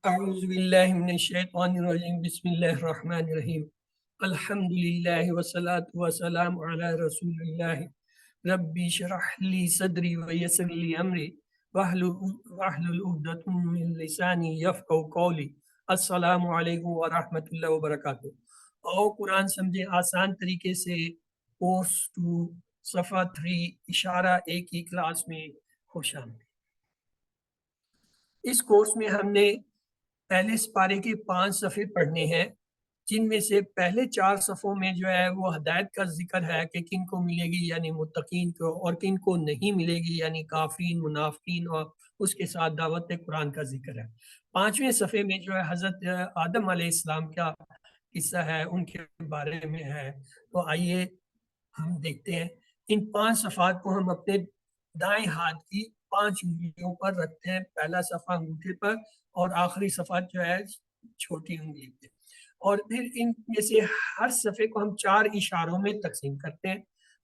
اعوذ باللہ من الشیطان الرجیم بسم اللہ الرحمن الرحیم الحمد للہ والصلاة والسلام علی رسول اللہ ربی اشرح لی صدری ویسر لی امری واحلل عقدۃ من لسانی یفقہوا قولی۔ السلام علیکم ورحمۃ اللہ وبرکاتہ۔ اور قرآن سمجھے آسان طریقے سے کورس 2 صفحہ 3 اشارہ 1 کی کلاس میں خوش آمدید۔ اس کورس میں ہم نے پہلے سپارے کے 5 صفحے پڑھنے ہیں، جن میں سے پہلے 4 صفحوں میں جو ہے وہ ہدایت کا ذکر ہے کہ کن کو ملے گی یعنی متقین کو، اور کن کو نہیں ملے گی یعنی کافرین، منافقین، اور اس کے ساتھ دعوت قرآن کا ذکر ہے۔ 5ویں صفحے میں جو ہے حضرت آدم علیہ السلام کا قصہ ہے، ان کے بارے میں ہے۔ تو آئیے ہم دیکھتے ہیں۔ ان 5 صفحات کو ہم اپنے دائیں ہاتھ کی 5 انگلیوں پر رکھتے ہیں، پہلا صفحہ انگوٹھے پر اور آخری صفحہ جو ہے چھوٹی انگلی پہ، اور پھر ان میں سے ہر صفحے کو ہم 4 اشاروں میں تقسیم کرتے ہیں۔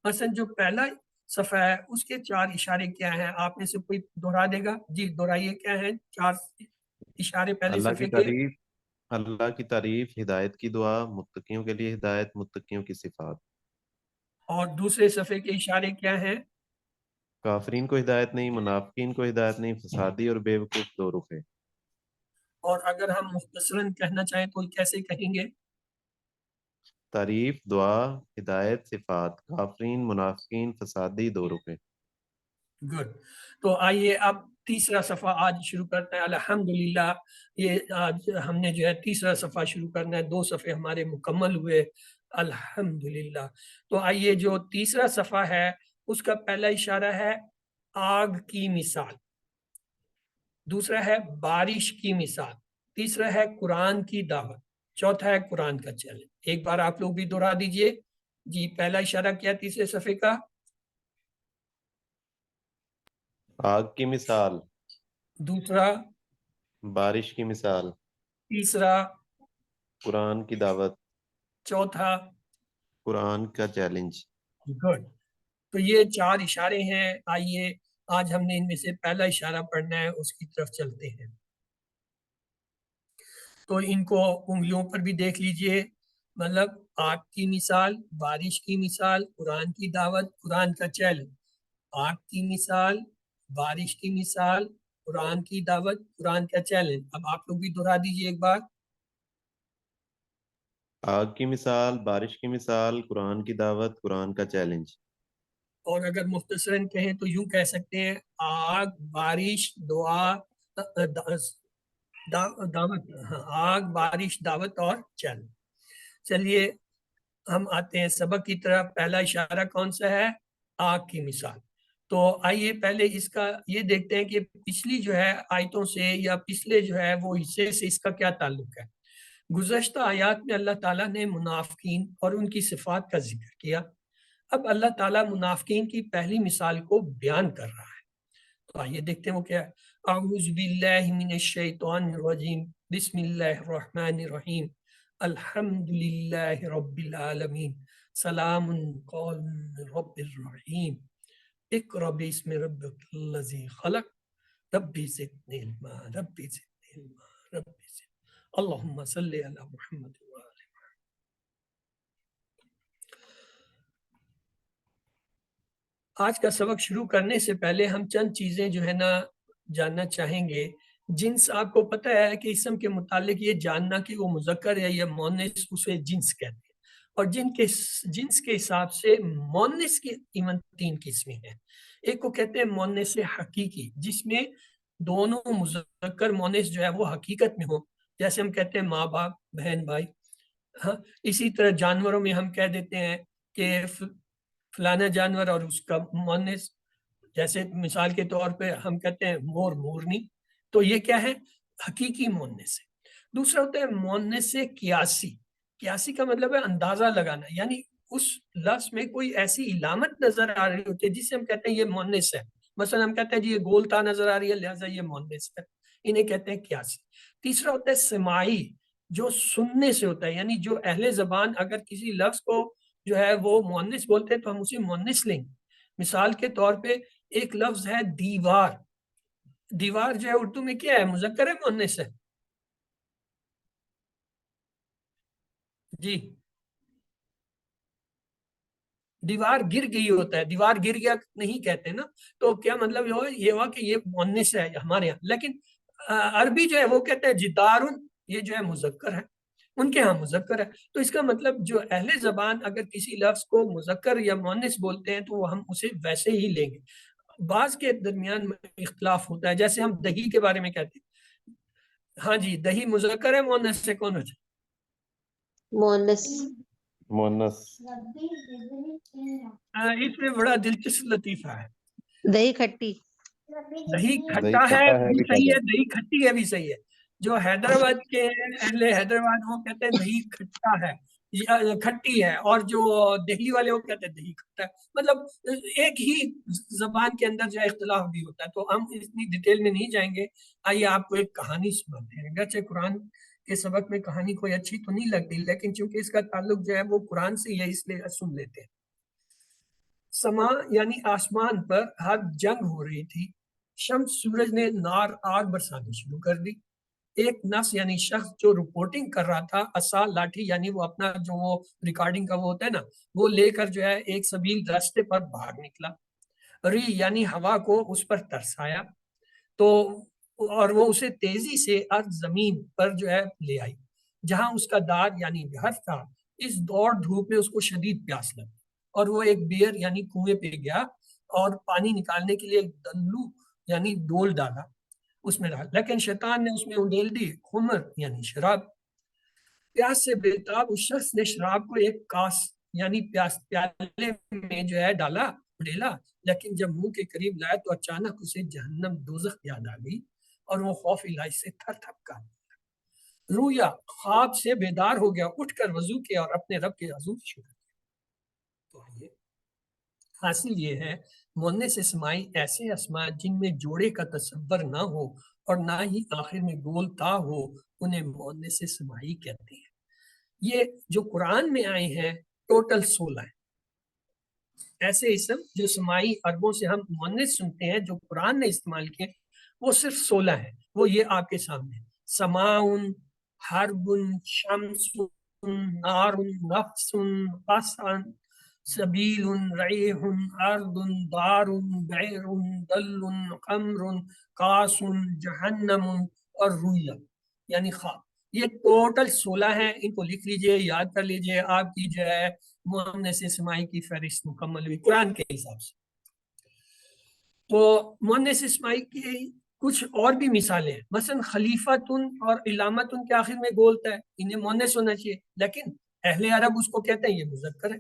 مثلا جو پہلا صفحہ ہے اس کے 4 اشارے کیا ہیں؟ آپ میں سے کوئی دہرا دے گا؟ جی دہرائیے، کیا ہیں 4 اشارے پہلے اللہ کی صفحے کے؟ تعریف، اللہ کی تعریف، ہدایت کی دعا، متقیوں کے لیے ہدایت، متقیوں کی صفات۔ اور دوسرے صفحے کے اشارے کیا ہیں؟ کافرین کو ہدایت نہیں، منافقین کو ہدایت نہیں، فسادی اور بے وقوف دو رخے۔ اور اگر ہم مختصراً کہنا چاہیں تو کیسے کہیں گے؟ تعریف، دعا، ہدایت، صفات، کافرین، منافقین، فسادی، دو رخے۔ گڈ۔ تو آئیے اب تیسرا صفحہ آج شروع کرتے ہیں۔ الحمدللہ یہ آج ہم نے جو ہے تیسرا صفحہ شروع کرنا ہے، 2 صفحے ہمارے مکمل ہوئے الحمدللہ۔ تو آئیے جو تیسرا صفحہ ہے اس کا پہلا اشارہ ہے آگ کی مثال، دوسرا ہے بارش کی مثال، تیسرا ہے قرآن کی دعوت، چوتھا ہے قرآن کا چیلنج۔ ایک بار آپ لوگ بھی دہرا دیجئے۔ جی پہلا اشارہ کیا تیسرے صفحے کا؟ آگ کی مثال، دوسرا؟ بارش کی مثال، تیسرا؟ قرآن کی دعوت، چوتھا؟ قرآن کا چیلنج۔ گڈ۔ تو یہ 4 اشارے ہیں۔ آئیے آج ہم نے ان میں سے پہلا اشارہ پڑھنا ہے، اس کی طرف چلتے ہیں۔ تو ان کو انگلیوں پر بھی دیکھ لیجئے، مطلب آگ کی مثال، بارش کی مثال، قرآن کی دعوت، قرآن کا چیلنج۔ آگ کی مثال، بارش کی مثال، قرآن کی دعوت، قرآن کا چیلنج۔ اب آپ لوگ بھی دہرا دیجئے ایک بار۔ آگ کی مثال، بارش کی مثال، قرآن کی دعوت، قرآن کا چیلنج۔ اور اگر مختصراً کہیں تو یوں کہہ سکتے ہیں آگ، بارش، دعا، دعوت، آگ، بارش، دعوت اور چیلنج۔ چلیے ہم آتے ہیں سبق کی طرف۔ پہلا اشارہ کون سا ہے؟ آگ کی مثال۔ تو آئیے پہلے اس کا یہ دیکھتے ہیں کہ پچھلی جو ہے آیتوں سے یا پچھلے جو ہے وہ حصے سے اس کا کیا تعلق ہے۔ گزشتہ آیات میں اللہ تعالیٰ نے منافقین اور ان کی صفات کا ذکر کیا۔ اب اللہ تعالیٰ منافقین کی پہلی مثال کو بیان کر رہا ہے۔ تو آئیے دیکھتے ہیں وہ کیا ہے۔ اعوذ باللہ من الشیطان الرجیم بسم اللہ الرحمن الرحیم الحمدللہ رب العالمین سلام قول من رب الرحیم اقرأ باسم ربک الذی خلق ربی زدنی علما ربی زدنی علما ربی زدنی اللہم صلی علی محمد وآلہ۔ آج کا سبق شروع کرنے سے پہلے ہم چند چیزیں جو ہے نا جاننا چاہیں گے۔ جنس آپ کو پتہ ہے کہ اسم کے متعلق یہ جاننا کہ وہ مذکر ہے یا مؤنث، اسے جنس کہتے ہیں، اور جنس کے حساب سے مؤنث کی ایون 3 قسمیں ہیں۔ ایک کو کہتے ہیں مؤنث حقیقی، جس میں دونوں مذکر مؤنث جو ہے وہ حقیقت میں ہو، جیسے ہم کہتے ہیں ماں باپ، بہن بھائی۔ ہاں، اسی طرح جانوروں میں ہم کہہ دیتے ہیں کہ فلانا جانور اور اس کا مؤنث، جیسے مثال کے طور پہ ہم کہتے ہیں مور، مورنی۔ تو یہ کیا ہے؟ حقیقی مؤنث ہے۔ دوسرا ہوتا ہے مؤنث قیاسی۔ قیاسی کا مطلب ہے اندازہ لگانا، یعنی اس لفظ میں کوئی ایسی علامت نظر آ رہی ہوتی ہے جس سے ہم کہتے ہیں یہ مؤنث ہے۔ مثلا ہم کہتے ہیں جی یہ گول تا نظر آ رہی ہے لہٰذا یہ مؤنث ہے، انہیں کہتے ہیں قیاسی۔ تیسرا ہوتا ہے سماعی، جو سننے سے ہوتا ہے، یعنی جو اہل زبان اگر کسی لفظ کو جو ہے وہ مؤنث بولتے ہیں تو ہم اسے مؤنث لیں گے۔ مثال کے طور پہ ایک لفظ ہے دیوار۔ دیوار جو ہے اردو میں کیا ہے؟ مذکر ہے، مؤنث ہے؟ जी, दीवार गिर गई होता है, दीवार गिर गया नहीं कहते ना, तो क्या मतलब ये हुआ कि ये मुअन्निस है हमारे यहाँ, लेकिन अरबी जो है वो कहते हैं जिदारुन, ये जो है मुजक्कर है, उनके यहाँ मुजक्कर है। तो इसका मतलब जो अहले जबान अगर किसी लफ्ज को मुजक्कर या मुअन्निस बोलते हैं तो हम उसे वैसे ही लेंगे। बाज के दरमियान में इख्तलाफ होता है, जैसे हम दही के बारे में कहते हैं, हाँ जी, दही मुजक्कर है मुअन्नस से कौन बचा? मोनस। मुअन्नस। इसमें बड़ा दिलचस्प लतीफा है। दही खट्टी। दही दही खट्टा है खट्टा है भी भी सही कहते है, दही खट्टी है भी सही है। जो हैदराबाद के हैं, अहले हैदराबाद, वो कहते हैं दही खट्टा है या खट्टी है, और जो दिल्ली वाले वो कहते हैं दही खट्टा है। मतलब एक ही जबान के अंदर जो है इख्तिलाफ भी होता है। तो हम इतनी डिटेल में नहीं जाएंगे। आइए आपको एक कहानी सुनाते हैं। अगरचे कुरान के सबक में कहानी कोई अच्छी तो नहीं लगती, लेकिन चूंकि इसका ताल्लुक जो है वो कुरान से है, इसलिए सुन लेते हैं। समा यानी आसमान पर हर जंग हो रही थी। शम्स सूरज ने नार आग बरसानी शुरू कर दी। एक नस यानी शख्स जो रिपोर्टिंग कर रहा था, असा लाठी यानी वो अपना जो वो रिकॉर्डिंग का वो होता है ना, वो लेकर जो है एक सबील रास्ते पर बाहर निकला। री यानी हवा को उस पर तरसाया, तो और वो उसे तेजी से अर्ज जमीन पर जो है ले आई, जहां उसका दार यानी घर था। इस दौड़ धूप में उसको शदीद प्यास लगी, और वो एक बियर यानी कुएं पे गया और पानी निकालने के लिए एक दल्लू यानी डोल डाला, उसमें डाला, लेकिन शैतान ने उसमें उंडेल दी खुमर यानी शराब। प्यास से बेताब उस शख्स ने शराब को एक कास यानी प्यास प्याले में जो है डाला, उंडेला, लेकिन जब मुंह के करीब लाया तो अचानक उसे जहन्नम दोजख याद आ गई, और वो खौफ इलाही से थर थपका। रोया, ख्वाब से बेदार हो गया, उठकर वजू किया और अपने रब के हजूर शुक्र किया। तो ये हासिल ये है, मुअन्निस इस्माई ऐसे अस्मा जिनमें जोड़े का तसव्वुर ना हो और ना ही आखिर में गोल ता हो, उन्हें मुअन्निस इस्माई कहते हैं। ये जो कुरान में आए हैं टोटल 16 है ऐसे इसम जो समाई अरबों से हम मुअन्निस सुनते हैं, जो कुरान ने इस्तेमाल किए वो सिर्फ 16 है। वो ये आपके सामने, समाउन, हरबुन, शम्सुन, नारुन, नफ्सुन, कसन, सबीलुन, रईहुन, अर्दुन, दारुन, बैरुन, दल्लुन, कमरुन, कासुन, जहन्नमुन और रुया यानी ख्वाब। ये टोटल 16 है। इनको लिख लीजिए, याद कर लीजिए, आपकी जो है मुअन्निस इस्माई की फहरिस्त मुकम्मल हुई कुरान के हिसाब से। तो मुअन्निस इस्माई की कुछ और भी मिसालें हैं, मसलन खलीफतुन और इलामतुन के आखिर में गोलता है, इन्हें मुअन्निस होना चाहिए, लेकिन अहले अरब उसको कहते हैं ये मुजक्कर है।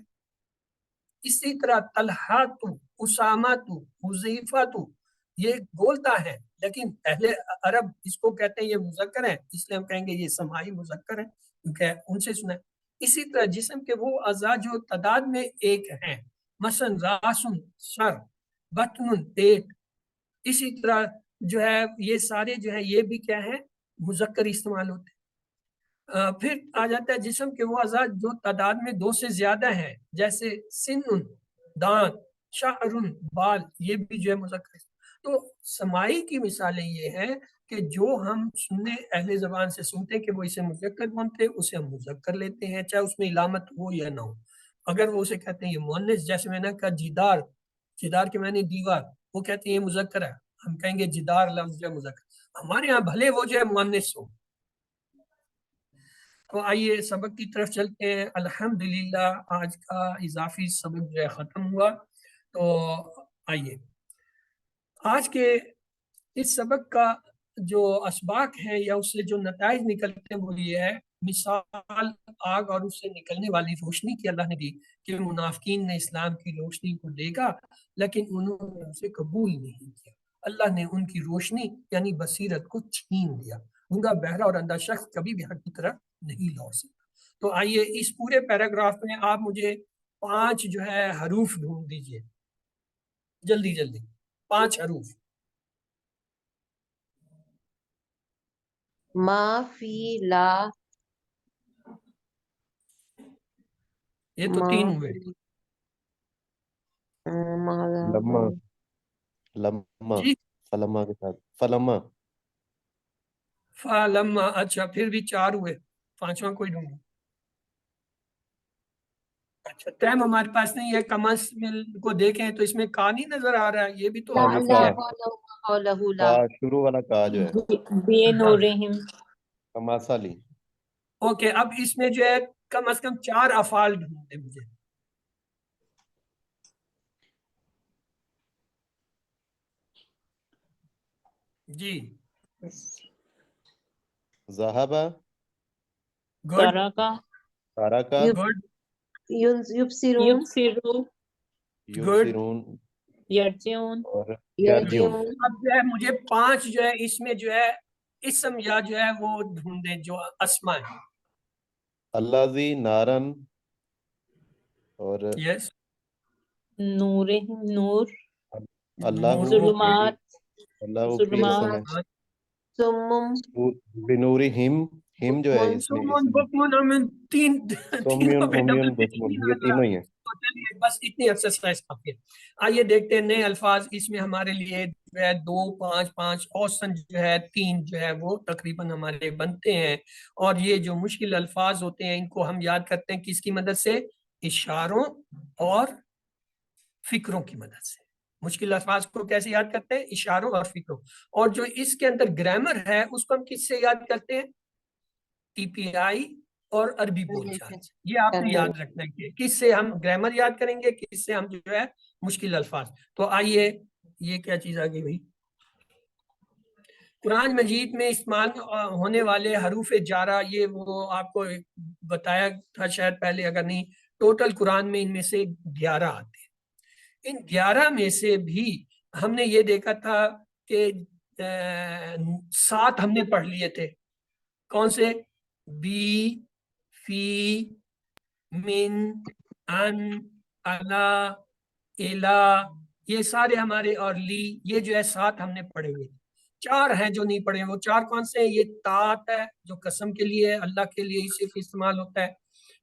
इसी तरह तलहातु, उसामातु, हुज़ैफातु, ये बोलता है, लेकिन पहले अरब इसको कहते हैं ये मुजक्कर है, इसलिए हम कहेंगे ये समाई मुजक्कर है, क्योंकि उनसे सुना है। इसी तरह जिस्म के वो अज़ा जो तादाद में एक हैं, मसलन रासुन सर, बतनुन पेट, इसी तरह जो है ये सारे जो है ये भी क्या है, मुजक्कर इस्तेमाल होते हैं। फिर आ जाता है जिस्म के वो अज़ा जो तादाद में 2 से ज्यादा है, जैसे सिन्नुन दांत, शाहरुन बाल, ये भी जो है मुज़क्कर। तो समाई की मिसालें ये हैं कि जो हम सुनने अहले ज़बान से सुनते हैं कि वो इसे मुज़क्कर मानते हैं, उसे हम मुज़क्कर लेते हैं, चाहे उसमें इलामत हो या ना हो। अगर वो उसे कहते हैं ये मुअन्निस, जैसे मैंने कहा जिदार, जिदार के मैंने दीवार, वो कहते हैं ये मुज़क्कर है, हम कहेंगे जिदार लफ्ज़ जो है मुज़क्कर। हमारे यहाँ भले वो जो है मुअन्निस हो। तो आइए सबक की तरफ चलते हैं। अल्हम्दुलिल्लाह आज का इजाफी सबक जो है ख़त्म हुआ। तो आइए आज के इस सबक का जो असबाक है या उससे जो नताइज निकलते हैं वो ये है, मिसाल आग और उससे निकलने वाली रोशनी की अल्लाह ने दी कि मुनाफिकीन ने इस्लाम की रोशनी को देखा लेकिन उन्होंने उसे कबूल नहीं किया। अल्लाह ने उनकी रोशनी यानी बसीरत को छीन लिया। गूंगा, बहरा और अंधा शख्स कभी भी हक की तरफ नहीं लौट सकता। तो आइए इस पूरे पैराग्राफ में आप मुझे 5 जो है हरूफ ढूंढ दीजिए, जल्दी जल्दी 5 हरूफ। मा फी ला। ये तो मा 3 हुए। फी माला। लम्मा। लम्मा। जी, फलम्मा के साथ फलम्मा। फालम्मा, अच्छा फिर भी 4 हुए, 5वां कोई ढूंढो। اچھا ٹائم ہمارے پاس نہیں ہے. کمس کو دیکھیں تو اس میں کا نہیں نظر آ رہا ہے, یہ بھی تو لا حروف لا ہے. حول لا. کا شروع والا کا جو ہے بنورہم. کماسالی. اوکے, اب اس میں جو ہے کم از کم 4 افعال ڈھونڈتے مجھے. جی ذہبا گڈ ترکا. تارکا گڈ یبصرون یبصرو. یبصرون یرجعون. اور یرجعون. یرجعون. اب جو ہے مجھے 5 جو ہے اس میں جو ہے اسم یا جو ہے وہ ڈھونڈیں جو اسماء ہیں. الذی نارن اور یس نورہم. نور. اللہ ظلمات. اللہ فی ظلمات. اسم ہے. سمم بنورہم ہم جو ہے اس میں سومیون ہومیون بکمن یہ تینوں ہی ہیں. بس اتنی ایکسرسائز کافی ہے. آئیے دیکھتے ہیں نئے الفاظ اس میں ہمارے لیے جو ہے 2 5 5 اوسن جو ہے 3 جو ہے وہ تقریباً ہمارے بنتے ہیں. اور یہ جو مشکل الفاظ ہوتے ہیں ان کو ہم یاد کرتے ہیں کس کی مدد سے؟ اشاروں اور فکروں کی مدد سے. مشکل الفاظ کو کیسے یاد کرتے ہیں؟ اشاروں اور فکروں. اور جو اس کے اندر گرامر ہے اس کو ہم کس سے یاد کرتے ہیں؟ ٹی پی آئی اور عربی بول چال. یہ آپ نے یاد رکھنا ہے کہ کس سے ہم گرامر یاد کریں گے, کس سے ہم جو ہے مشکل الفاظ. تو آئیے یہ کیا چیز آ گئی بھائی, قرآن مجید میں استعمال ہونے والے حروف جارہ, یہ وہ آپ کو بتایا تھا شاید پہلے, اگر نہیں ٹوٹل قرآن میں ان میں سے 11 آتے ہیں. ان 11 میں سے بھی ہم نے یہ دیکھا تھا کہ 7 ہم نے پڑھ لیے تھے. کون سے؟ بی, فی, من, ان, الا, الا, یہ سارے ہمارے, اور لی, یہ جو ہے 7 ہم نے پڑھے ہوئے. 4 ہیں جو نہیں پڑھے. وہ 4 کون سے ہیں؟ یہ تات ہے جو قسم کے لیے, اللہ کے لیے ہی صرف استعمال ہوتا ہے.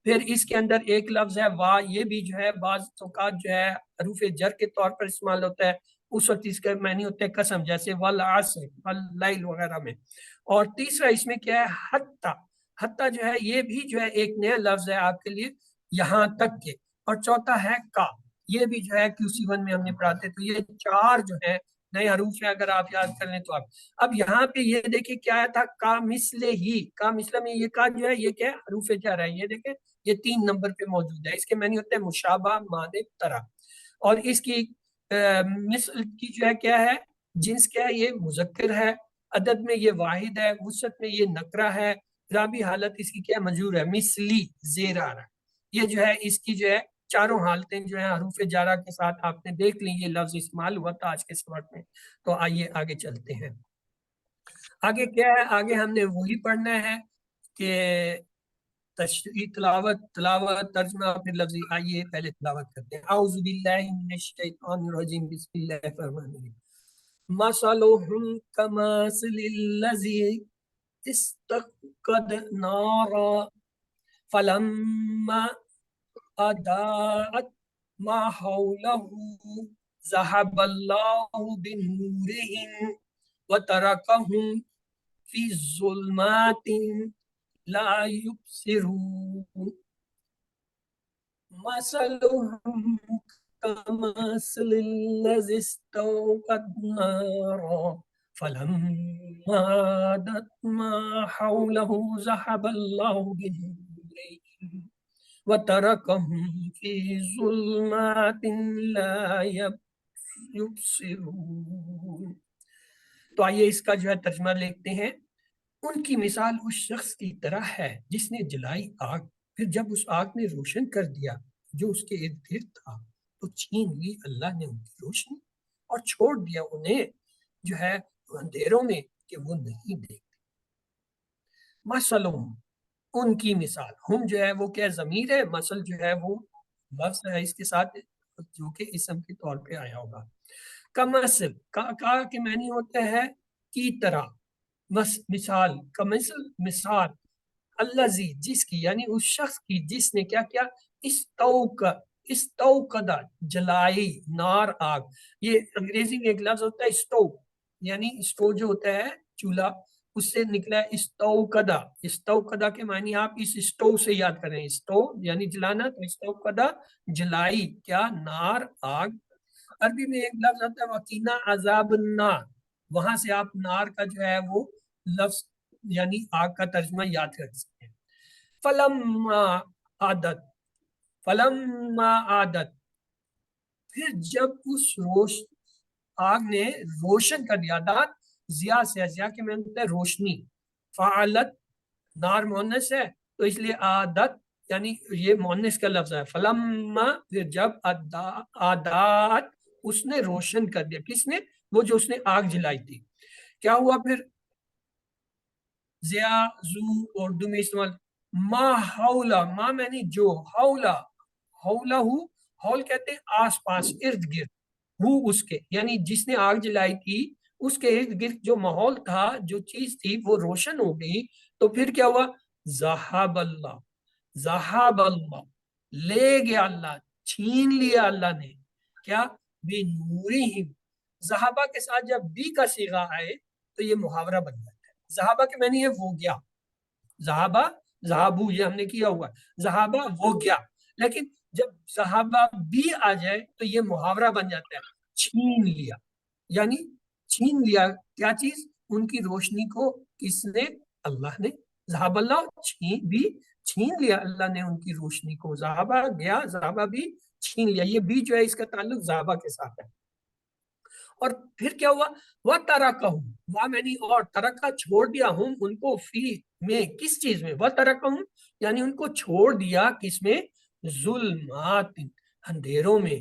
پھر اس کے اندر ایک لفظ ہے وا, یہ بھی جو ہے بعض اوقات جو ہے حروف جر کے طور پر استعمال ہوتا ہے. اس وقت اس کے معنی ہوتے ہیں قسم, جیسے والعصر واللیل وغیرہ میں. اور تیسرا اس میں کیا ہے؟ حتی. حتی جو ہے یہ بھی جو ہے ایک نیا لفظ ہے آپ کے لیے, یہاں تک کے. اور چوتھا ہے کا, یہ بھی جو ہے QC1 میں ہم نے پڑھاتے. تو یہ 4 جو ہے نئے حروف ہیں, اگر آپ یاد کر لیں تو آپ. اب یہاں پہ یہ دیکھیں کیا آیا تھا, کا مثل ہی. کا مثل میں یہ کا جو ہے یہ کیا ہے؟ حروف جر ہے. یہ دیکھیں یہ 3 نمبر پہ موجود ہے. اس کے معنی ہوتے ہیں مشابہ, مانند, طرح. اور اس کی مثل کی جو ہے کیا ہے؟ جنس کیا ہے؟ یہ مذکر ہے. عدد میں یہ واحد ہے. وسعت میں یہ نکرہ ہے. رابی حالت اس کی کیا ہے؟ مجرور ہے. مثلی, زیر آ رہا ہے. یہ جو ہے اس کی جو ہے چاروں حالتیں جو ہیں حروف جارہ کے ساتھ آپ نے دیکھ لی. یہ لفظ استعمال ہوا تھا آج کے سبق میں. تو آئیے آگے چلتے ہیں. آگے کیا ہے؟ آگے ہم نے وہی پڑھنا ہے کہ تشریح, تلاوت ترجمہ پھر لفظی. آئیے پہلے تلاوت کرتے ہیں. اعوذ باللہ من الشیطان الرجیم, بسم اللہ الرحمن الرحیم. مثلهم كمثل الذي استوقد نارا فلما أضاءت ما حوله ذهب الله بنورهم وتركهم في ظلمات لا يبصرون. مثلهم كمثل الذي استوقد نارا فلما أضاءت ما حوله ذهب الله بنورهم وتركهم في ظلمات لا يبصرون. تو آئیے اس کا جو ہے ترجمہ لیتے ہیں. ان کی مثال اس شخص کی طرح ہے جس نے جلائی آگ, پھر جب اس آگ نے روشن کر دیا جو اس کے ارد گرد تھا تو چھین لی اللہ نے ان کی روشنی اور چھوڑ دیا انہیں جو ہے اندھیروں میں کہ وہ نہیں دیکھتے. مثلهم, ان کی مثال. ہم جو ہے وہ کیا ضمیر ہے, مثل جو ہے وہ لفظ ہے اس کے ساتھ جو کہ اسم کے طور پہ آیا ہوگا. کمثل, کا کے معنی ہوتا ہے کی طرح. مثال, کمثل مثال. الذی, جس کی, یعنی اس شخص کی جس نے کیا کیا؟ استوقد, جلائی, نار, آگ. یہ انگریزی میں ایک لفظ ہوتا ہے اسٹو, یعنی اسٹو جو ہوتا ہے چولہا, اس سے نکلا ہے استوقدا. استوقدا کے معنی آپ اس اسٹو سے یاد کریں. اسٹو یعنی جلانا, تو استوقدا جلائی کیا, نار, آگ. عربی میں ایک لفظ آتا ہے وقینا عذاب النار, وہاں سے آپ نار کا جو ہے وہ لفظ یعنی آگ کا ترجمہ یاد کر سکتے ہیں. فلما عادت, فلما عادت, پھر جب اس آگ نے روشن کر دیا. عادت ضیاء سے, ضیاء کے معنی ہوتا ہے روشنی. فعلت نار مؤنث ہے تو اس لیے عادت یعنی یہ مؤنث کا لفظ ہے. فلما پھر جب عادت اس نے روشن کر دیا. کس نے؟ وہ جو اس نے آگ جلائی تھی. کیا ہوا پھر؟ ضیاء زو اردو میں استعمال. ما حولا, ما معنی جو, حولا حولا ہو, حول کہتے ہیں آس پاس, ارد گرد. وہ اس کے یعنی جس نے آگ جلائی تھی اس کے ارد گرد جو ماحول تھا, جو چیز تھی وہ روشن ہو گئی. تو پھر کیا ہوا؟ ذہب اللہ, ذہب اللہ لے گیا اللہ, چھین لیا اللہ نے. کیا؟ بنورہم. ذہبہ کے ساتھ جب بی کا صیغہ آئے تو یہ محاورہ بن جاتا ہے. ذہبہ کے معنی ہے وہ گیا, ذہبہ ذہبو یہ ہم نے کیا ہوا, ذہبہ وہ گیا. لیکن جب ذہبہ بھی آ جائے تو یہ محاورہ بن جاتا ہے, چھین لیا. یعنی چھین لیا کیا چیز؟ ان کی روشنی کو. کس نے؟ اللہ نے. ذہب اللہ, چھین لیا اللہ نے ان کی روشنی کو. ذہبہ گیا, ذہبہ بھی چھین لیا. یہ بھی جو ہے اس کا تعلق ذہبہ کے ساتھ ہے. اور پھر کیا ہوا؟ وَتَرَكَهُمْ, وہ میں نے اور ترکا چھوڑ دیا ہوں ان کو, فی میں کس چیز میں؟ وَتَرَكَهُمْ یعنی ان کو چھوڑ دیا کس میں؟ ظلمات اندھیروں میں.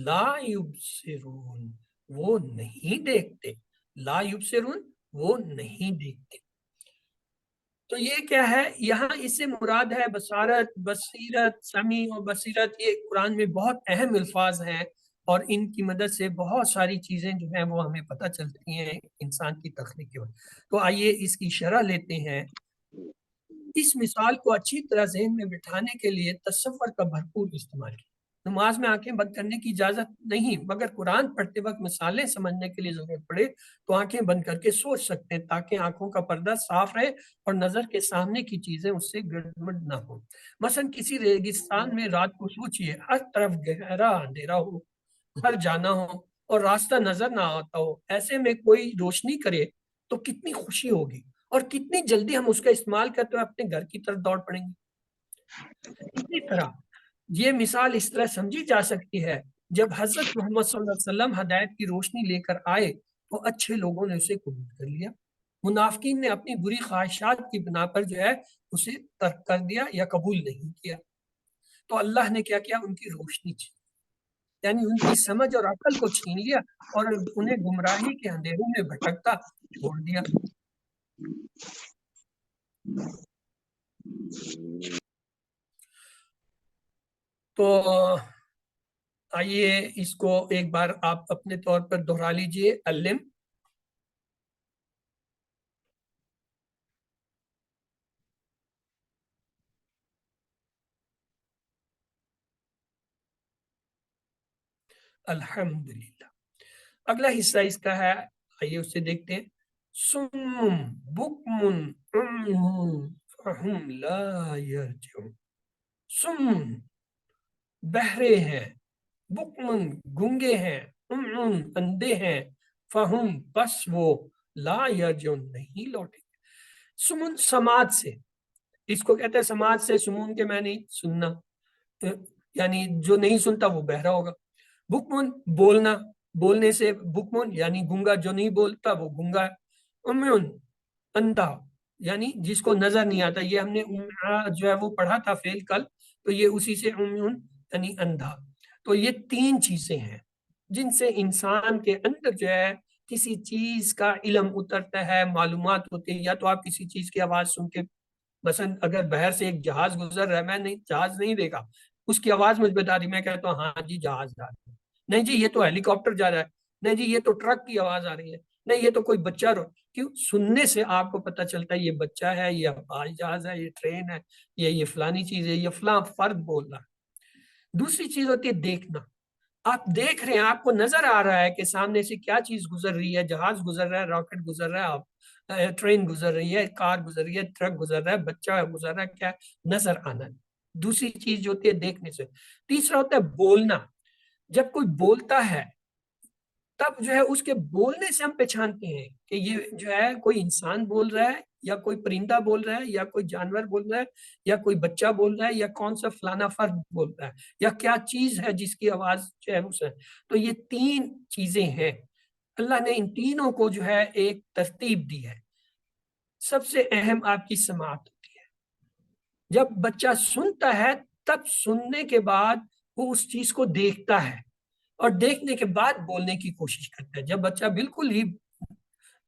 لا یبصرون وہ نہیں دیکھتے. لا یبصرون وہ نہیں دیکھتے. تو یہ کیا ہے یہاں؟ اس سے مراد ہے بصارت, بصیرت, سمیع و بصیرت. یہ قرآن میں بہت اہم الفاظ ہیں اور ان کی مدد سے بہت ساری چیزیں جو ہیں وہ ہمیں پتہ چلتی ہیں انسان کی تخلیق کے وقت. تو آئیے اس کی شرح لیتے ہیں. اس مثال کو اچھی طرح ذہن میں بٹھانے کے لیے تصور کا بھرپور استعمال کیا. نماز میں آنکھیں بند کرنے کی اجازت نہیں, مگر قرآن پڑھتے وقت مثالیں سمجھنے کے لیے ضرورت پڑے تو آنکھیں بند کر کے سوچ سکتے ہیں تاکہ آنکھوں کا پردہ صاف رہے اور نظر کے سامنے کی چیزیں اس سے گڑبڑ نہ ہو. مثلا کسی ریگستان میں رات کو سوچئے, ہر طرف گہرا اندھیرا ہو, ہر جانا ہو اور راستہ نظر نہ آتا ہو. ایسے میں کوئی روشنی کرے تو کتنی خوشی ہوگی اور کتنی جلدی ہم اس کا استعمال کرتے ہوئے اپنے گھر کی طرف دوڑ پڑیں گے. اسی طرح یہ مثال اس طرح سمجھی جا سکتی ہے, جب حضرت محمد صلی اللہ علیہ وسلم ہدایت کی روشنی لے کر آئے تو اچھے لوگوں نے اسے قبول کر لیا. منافقین نے اپنی بری خواہشات کی بنا پر جو ہے اسے ترک کر دیا یا قبول نہیں کیا. تو اللہ نے کیا کیا؟ ان کی روشنی چھین, یعنی ان کی سمجھ اور عقل کو چھین لیا اور انہیں گمراہی کے اندھیروں میں بھٹکتا چھوڑ دیا. تو آئیے اس کو ایک بار آپ اپنے طور پر دہرا لیجئے. علم, الحمدللہ. اگلا حصہ اس کا ہے, آئیے اسے دیکھتے ہیں. سم بکم عمی فہم لا یرجعون. سم بہرے ہیں, بکمن گنگے ہیں, عمی اندھے ہیں, فہم بس وہ, لا یرجعون نہیں لوٹیں گے. سمن سماعت سے, اس کو کہتے ہیں سماعت سے. سمون کے معنی سننا, یعنی جو نہیں سنتا وہ بہرا ہوگا. بکمن بولنا, بولنے سے بکمن یعنی گنگا, جو نہیں بولتا وہ گنگا ہے. عمیون اندھا یعنی جس کو نظر نہیں آتا. یہ ہم نے جو ہے وہ پڑھا تھا فعل کل, تو یہ اسی سے عمیون یعنی اندھا. تو یہ تین چیزیں ہیں جن سے انسان کے اندر جو ہے کسی چیز کا علم اترتا ہے, معلومات ہوتی ہیں. یا تو آپ کسی چیز کی آواز سن کے, مثلا اگر باہر سے ایک جہاز گزر رہا ہے, میں نہیں جہاز نہیں دیکھا, اس کی آواز مجھ بتا رہی, میں کہتا ہوں ہاں جی جہاز جا رہا ہے, نہیں جی یہ تو ہیلی کاپٹر جا رہا ہے, نہیں جی یہ تو ٹرک کی آواز آ رہی ہے, نہیں یہ تو کوئی بچہ رو. کیوں؟ سننے سے آپ کو پتہ چلتا ہے یہ بچہ ہے, یہ ہوائی جہاز ہے, یہ ٹرین ہے, یہ فلانی چیز ہے, یہ فلاں فرد بول رہا ہے. دوسری چیز ہوتی ہے دیکھنا. آپ دیکھ رہے ہیں, آپ کو نظر آ رہا ہے کہ سامنے سے کیا چیز گزر رہی ہے, جہاز گزر رہا ہے, راکٹ گزر رہا ہے, ٹرین گزر رہی ہے, کار گزر رہی ہے, ٹرک گزر رہا ہے, بچہ گزر رہا ہے, کیا نظر آنا. دوسری چیز جو ہوتی ہے دیکھنے سے. تیسرا ہوتا ہے بولنا. جب کوئی بولتا ہے تب جو ہے اس کے بولنے سے ہم پہچانتے ہیں کہ یہ جو ہے کوئی انسان بول رہا ہے, یا کوئی پرندہ بول رہا ہے, یا کوئی جانور بول رہا ہے, یا کوئی بچہ بول رہا ہے, یا کون سا فلانا فرد بول رہا ہے, یا کیا چیز ہے جس کی آواز جو ہے اسے. تو یہ 3 چیزیں ہیں. اللہ نے ان تینوں کو جو ہے ایک ترتیب دی ہے. سب سے اہم آپ کی سماعت ہوتی ہے. جب بچہ سنتا ہے تب سننے کے بعد وہ اس چیز کو دیکھتا ہے, اور دیکھنے کے بعد بولنے کی کوشش کرتا ہے. جب بچہ بالکل ہی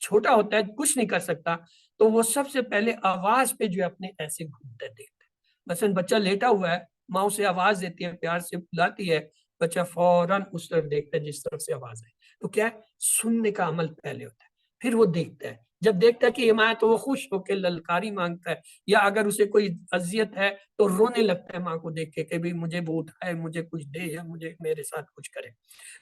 چھوٹا ہوتا ہے, کچھ نہیں کر سکتا, تو وہ سب سے پہلے آواز پہ جو اپنے ایسے گھومتا دیکھتا ہے. مثلا بچہ لیٹا ہوا ہے, ماں اسے آواز دیتی ہے, پیار سے بلاتی ہے, بچہ فوراً اس طرف دیکھتا ہے جس طرف سے آواز ہے. تو کیا ہے, سننے کا عمل پہلے ہوتا ہے, پھر وہ دیکھتا ہے. جب دیکھتا ہے کہ یہ ماں, تو وہ خوش ہو کے للکاری مانگتا ہے, یا اگر اسے کوئی اذیت ہے تو رونے لگتا ہے ماں کو دیکھ کے کہ بھی مجھے وہ اٹھائے, مجھے کچھ دے, یا مجھے میرے ساتھ کچھ کرے.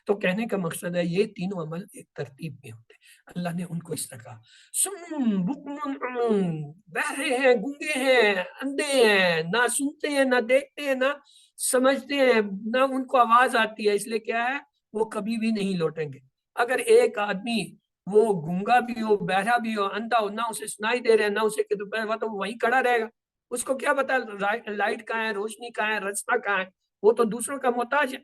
تو کہنے کا مقصد ہے یہ تینوں عمل ایک ترتیب میں ہوتے ہیں. اللہ نے ان کو اس طرح کہا سم بکمن عمون, بہرے ہیں, گونگے ہیں, اندھے ہیں, نہ سنتے ہیں, نہ دیکھتے ہیں, نہ سمجھتے ہیں, نہ ان کو آواز آتی ہے. اس لیے کیا ہے, وہ کبھی بھی نہیں لوٹیں گے. اگر ایک آدمی وہ گونگا بھی ہو, بہرا بھی ہو, اندھا ہو, نہ اسے سنائی دے رہے, نہ اسے کہ تو وہیں کھڑا رہے گا. اس کو کیا پتا لائٹ کہاں ہے, روشنی کہاں ہے, رستہ کہاں ہے, وہ تو دوسروں کا محتاج ہے.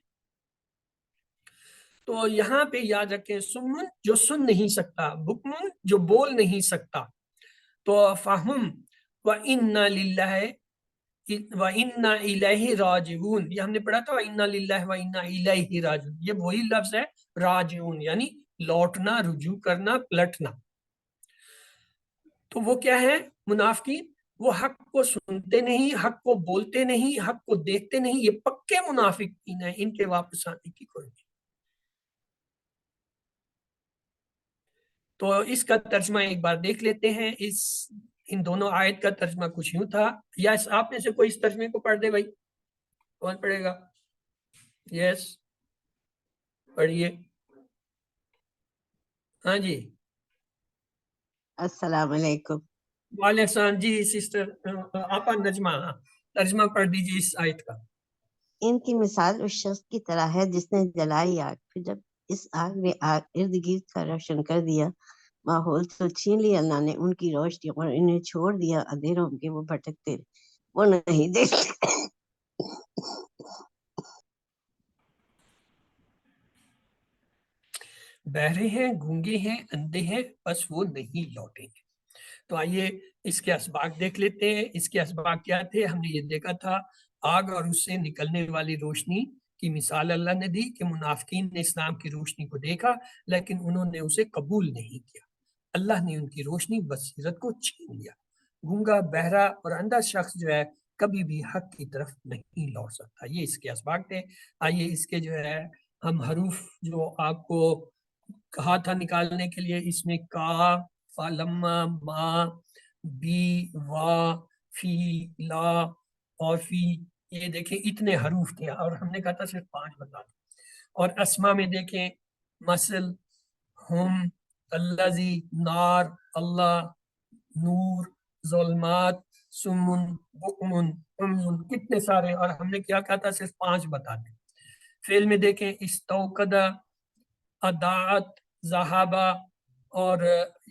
تو یہاں پہ یاد رکھیں, سمن جو سن نہیں سکتا, بکمن جو بول نہیں سکتا. تو فہم وَإِنَّا لِلَّهِ وَإِنَّا إِلَيْهِ رَاجِعُونَ, یہ ہم نے پڑھا تھا وَإِنَّا لِلَّهِ وَإِنَّا إِلَيْهِ رَاجِعُونَ. یہ وہی لفظ ہے راجعون, یعنی لوٹنا, رجوع کرنا, پلٹنا. تو وہ کیا ہے منافقین, وہ حق کو سنتے نہیں, حق کو بولتے نہیں, حق کو دیکھتے نہیں. یہ پکے منافقین ہیں, ان کے واپس آنے کی کوئی نہیں. تو اس کا ترجمہ ایک بار دیکھ لیتے ہیں. ان دونوں آیت کا ترجمہ کچھ یوں تھا. یا آپ میں سے کوئی اس ترجمے کو پڑھ دے بھائی, کون پڑھے گا؟ یس پڑھیے. ہاں جی, السلام علیکم. وعلیکم السلام. جی سسٹر آپا نجمہ, ترجمہ پڑھ دیجیے اس آیت کا. ان کی مثال اس شخص کی طرح ہے جس نے جلائی آگ, پھر جب اس آگ نے ارد گرد کا روشن کر دیا ماحول, تو چھین لیا اللہ نے ان کی روشنی اور انہیں چھوڑ دیا اندھیروں کے. وہ بھٹکتے, وہ نہیں دیکھتے. بہرے ہیں, گونگے ہیں, اندھے ہیں, بس وہ نہیں لوٹیں گے. تو آئیے اس کے اسباق دیکھ لیتے ہیں. اس کے اسباق کیا تھے؟ ہم نے یہ دیکھا تھا, آگ اور اس سے نکلنے والی روشنی کی مثال اللہ نے دی کہ منافقین نے اسلام کی روشنی کو دیکھا لیکن انہوں نے اسے قبول نہیں کیا. اللہ نے ان کی روشنی بصیرت کو چھین لیا. گونگا, بہرا اور اندھا شخص جو ہے کبھی بھی حق کی طرف نہیں لوٹ سکتا. یہ اس کے اسباق تھے. آئیے اس کے جو ہے ہم حروف جو آپ کو کہا تھا نکالنے کے لیے, اس میں کا, فلما, ما, بی, وا, فی, لا اور فی, یہ دیکھیں اتنے حروف تھے, اور ہم نے کہا تھا صرف 5 بتا دیں. اور اسما میں دیکھیں مثل, ہم, الذی, نار, اللہ, نور, ظلمات, سمن, بکمن, عمون, کتنے سارے. اور ہم نے کیا کہا تھا صرف 5 بتا دیں. فعل میں دیکھیں استوقدہ, اضاعت, ذہابہ اور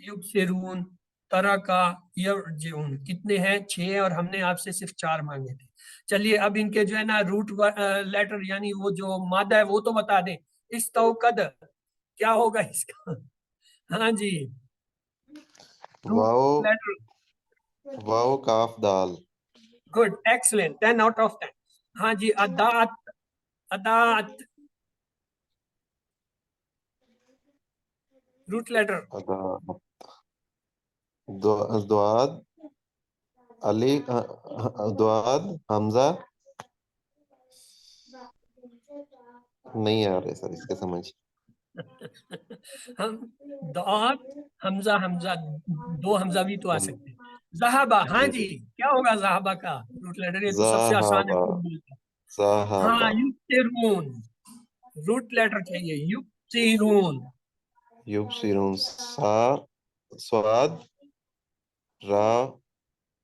یبصرون, ترکا, یرجعون, کتنے ہیں؟ 6. اور ہم نے آپ سے صرف 4 مانگے تھے. چلیے اب ان کے جو ہے نا روٹ لیٹر یعنی وہ جو مادہ ہے وہ تو بتا دیں. استوقد کیا ہوگا اس کا؟ ہاں جی, واو, روٹ لیٹر. واو کاف دال. Good, excellent, 10 out of 10. ہاں جی, اضاعت, اضاعت روٹ لیٹر. دعاد, علی, دعاد, حمزہ. نہیں آ رہے سر اس کے سمجھ. ہم دعات, حمزہ, حمزہ 2 حمزہ بھی تو آ سکتے ہیں. ذہابہ, ہاں جی, کیا ہوگا ذہابہ کا روٹ لیٹر؟ یہ تو سب سے آسان ہے. ذہابہ, ہاں, ذہابہ. یبصرون, रूट लेटर चाहिए, युबसिरून, युबसिरून, सा स्वाद रा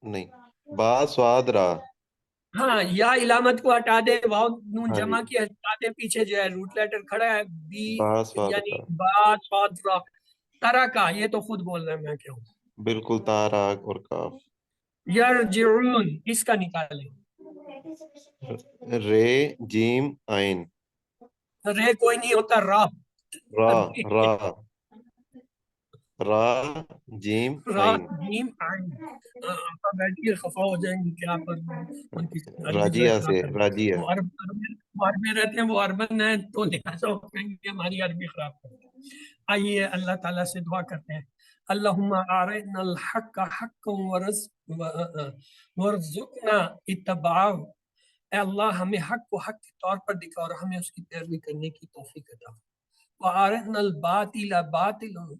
नहीं, बा स्वाद रा। हाँ या इलामत को हटा दे, वाव नून हाँ जी, जमा की हटा दे, पीछे जो है रूट लेटर खड़ा है बी, बा स्वाद यानी रा, बा स्वाद रा। तरह का, ये तो खुद बोल रहे हैं, मैं क्या हूँ। बिल्कुल, तारा और काफ। यरजिऊन, इसका निकालें। रे जीम आइन, रे कोई नहीं होता, रा। रा रा रा जीम रात आइन, नीम आइन। आपका बैठिए, खफा हो जाएंगे क्या पर उनकी अरबी जो है राजिया खराब से कर दी। राजिया। वो अरब में रहते हैं, वो अरबन है, तो लिहाजा वो कहेंगे हमारी अरबी खराब कर दी। आइए अल्लाह ताला से दुआ करते हैं। अल्लाहुम्मा अरिनल हक्का हक्कन वरज़ुकना इत्तिबाअहु। ऐ अल्लाह, हमें हक को हक के तौर पर दिखा और हमें उसकी पैरवी करने की तौफीक अता। वअरिनल बातिला बातिलन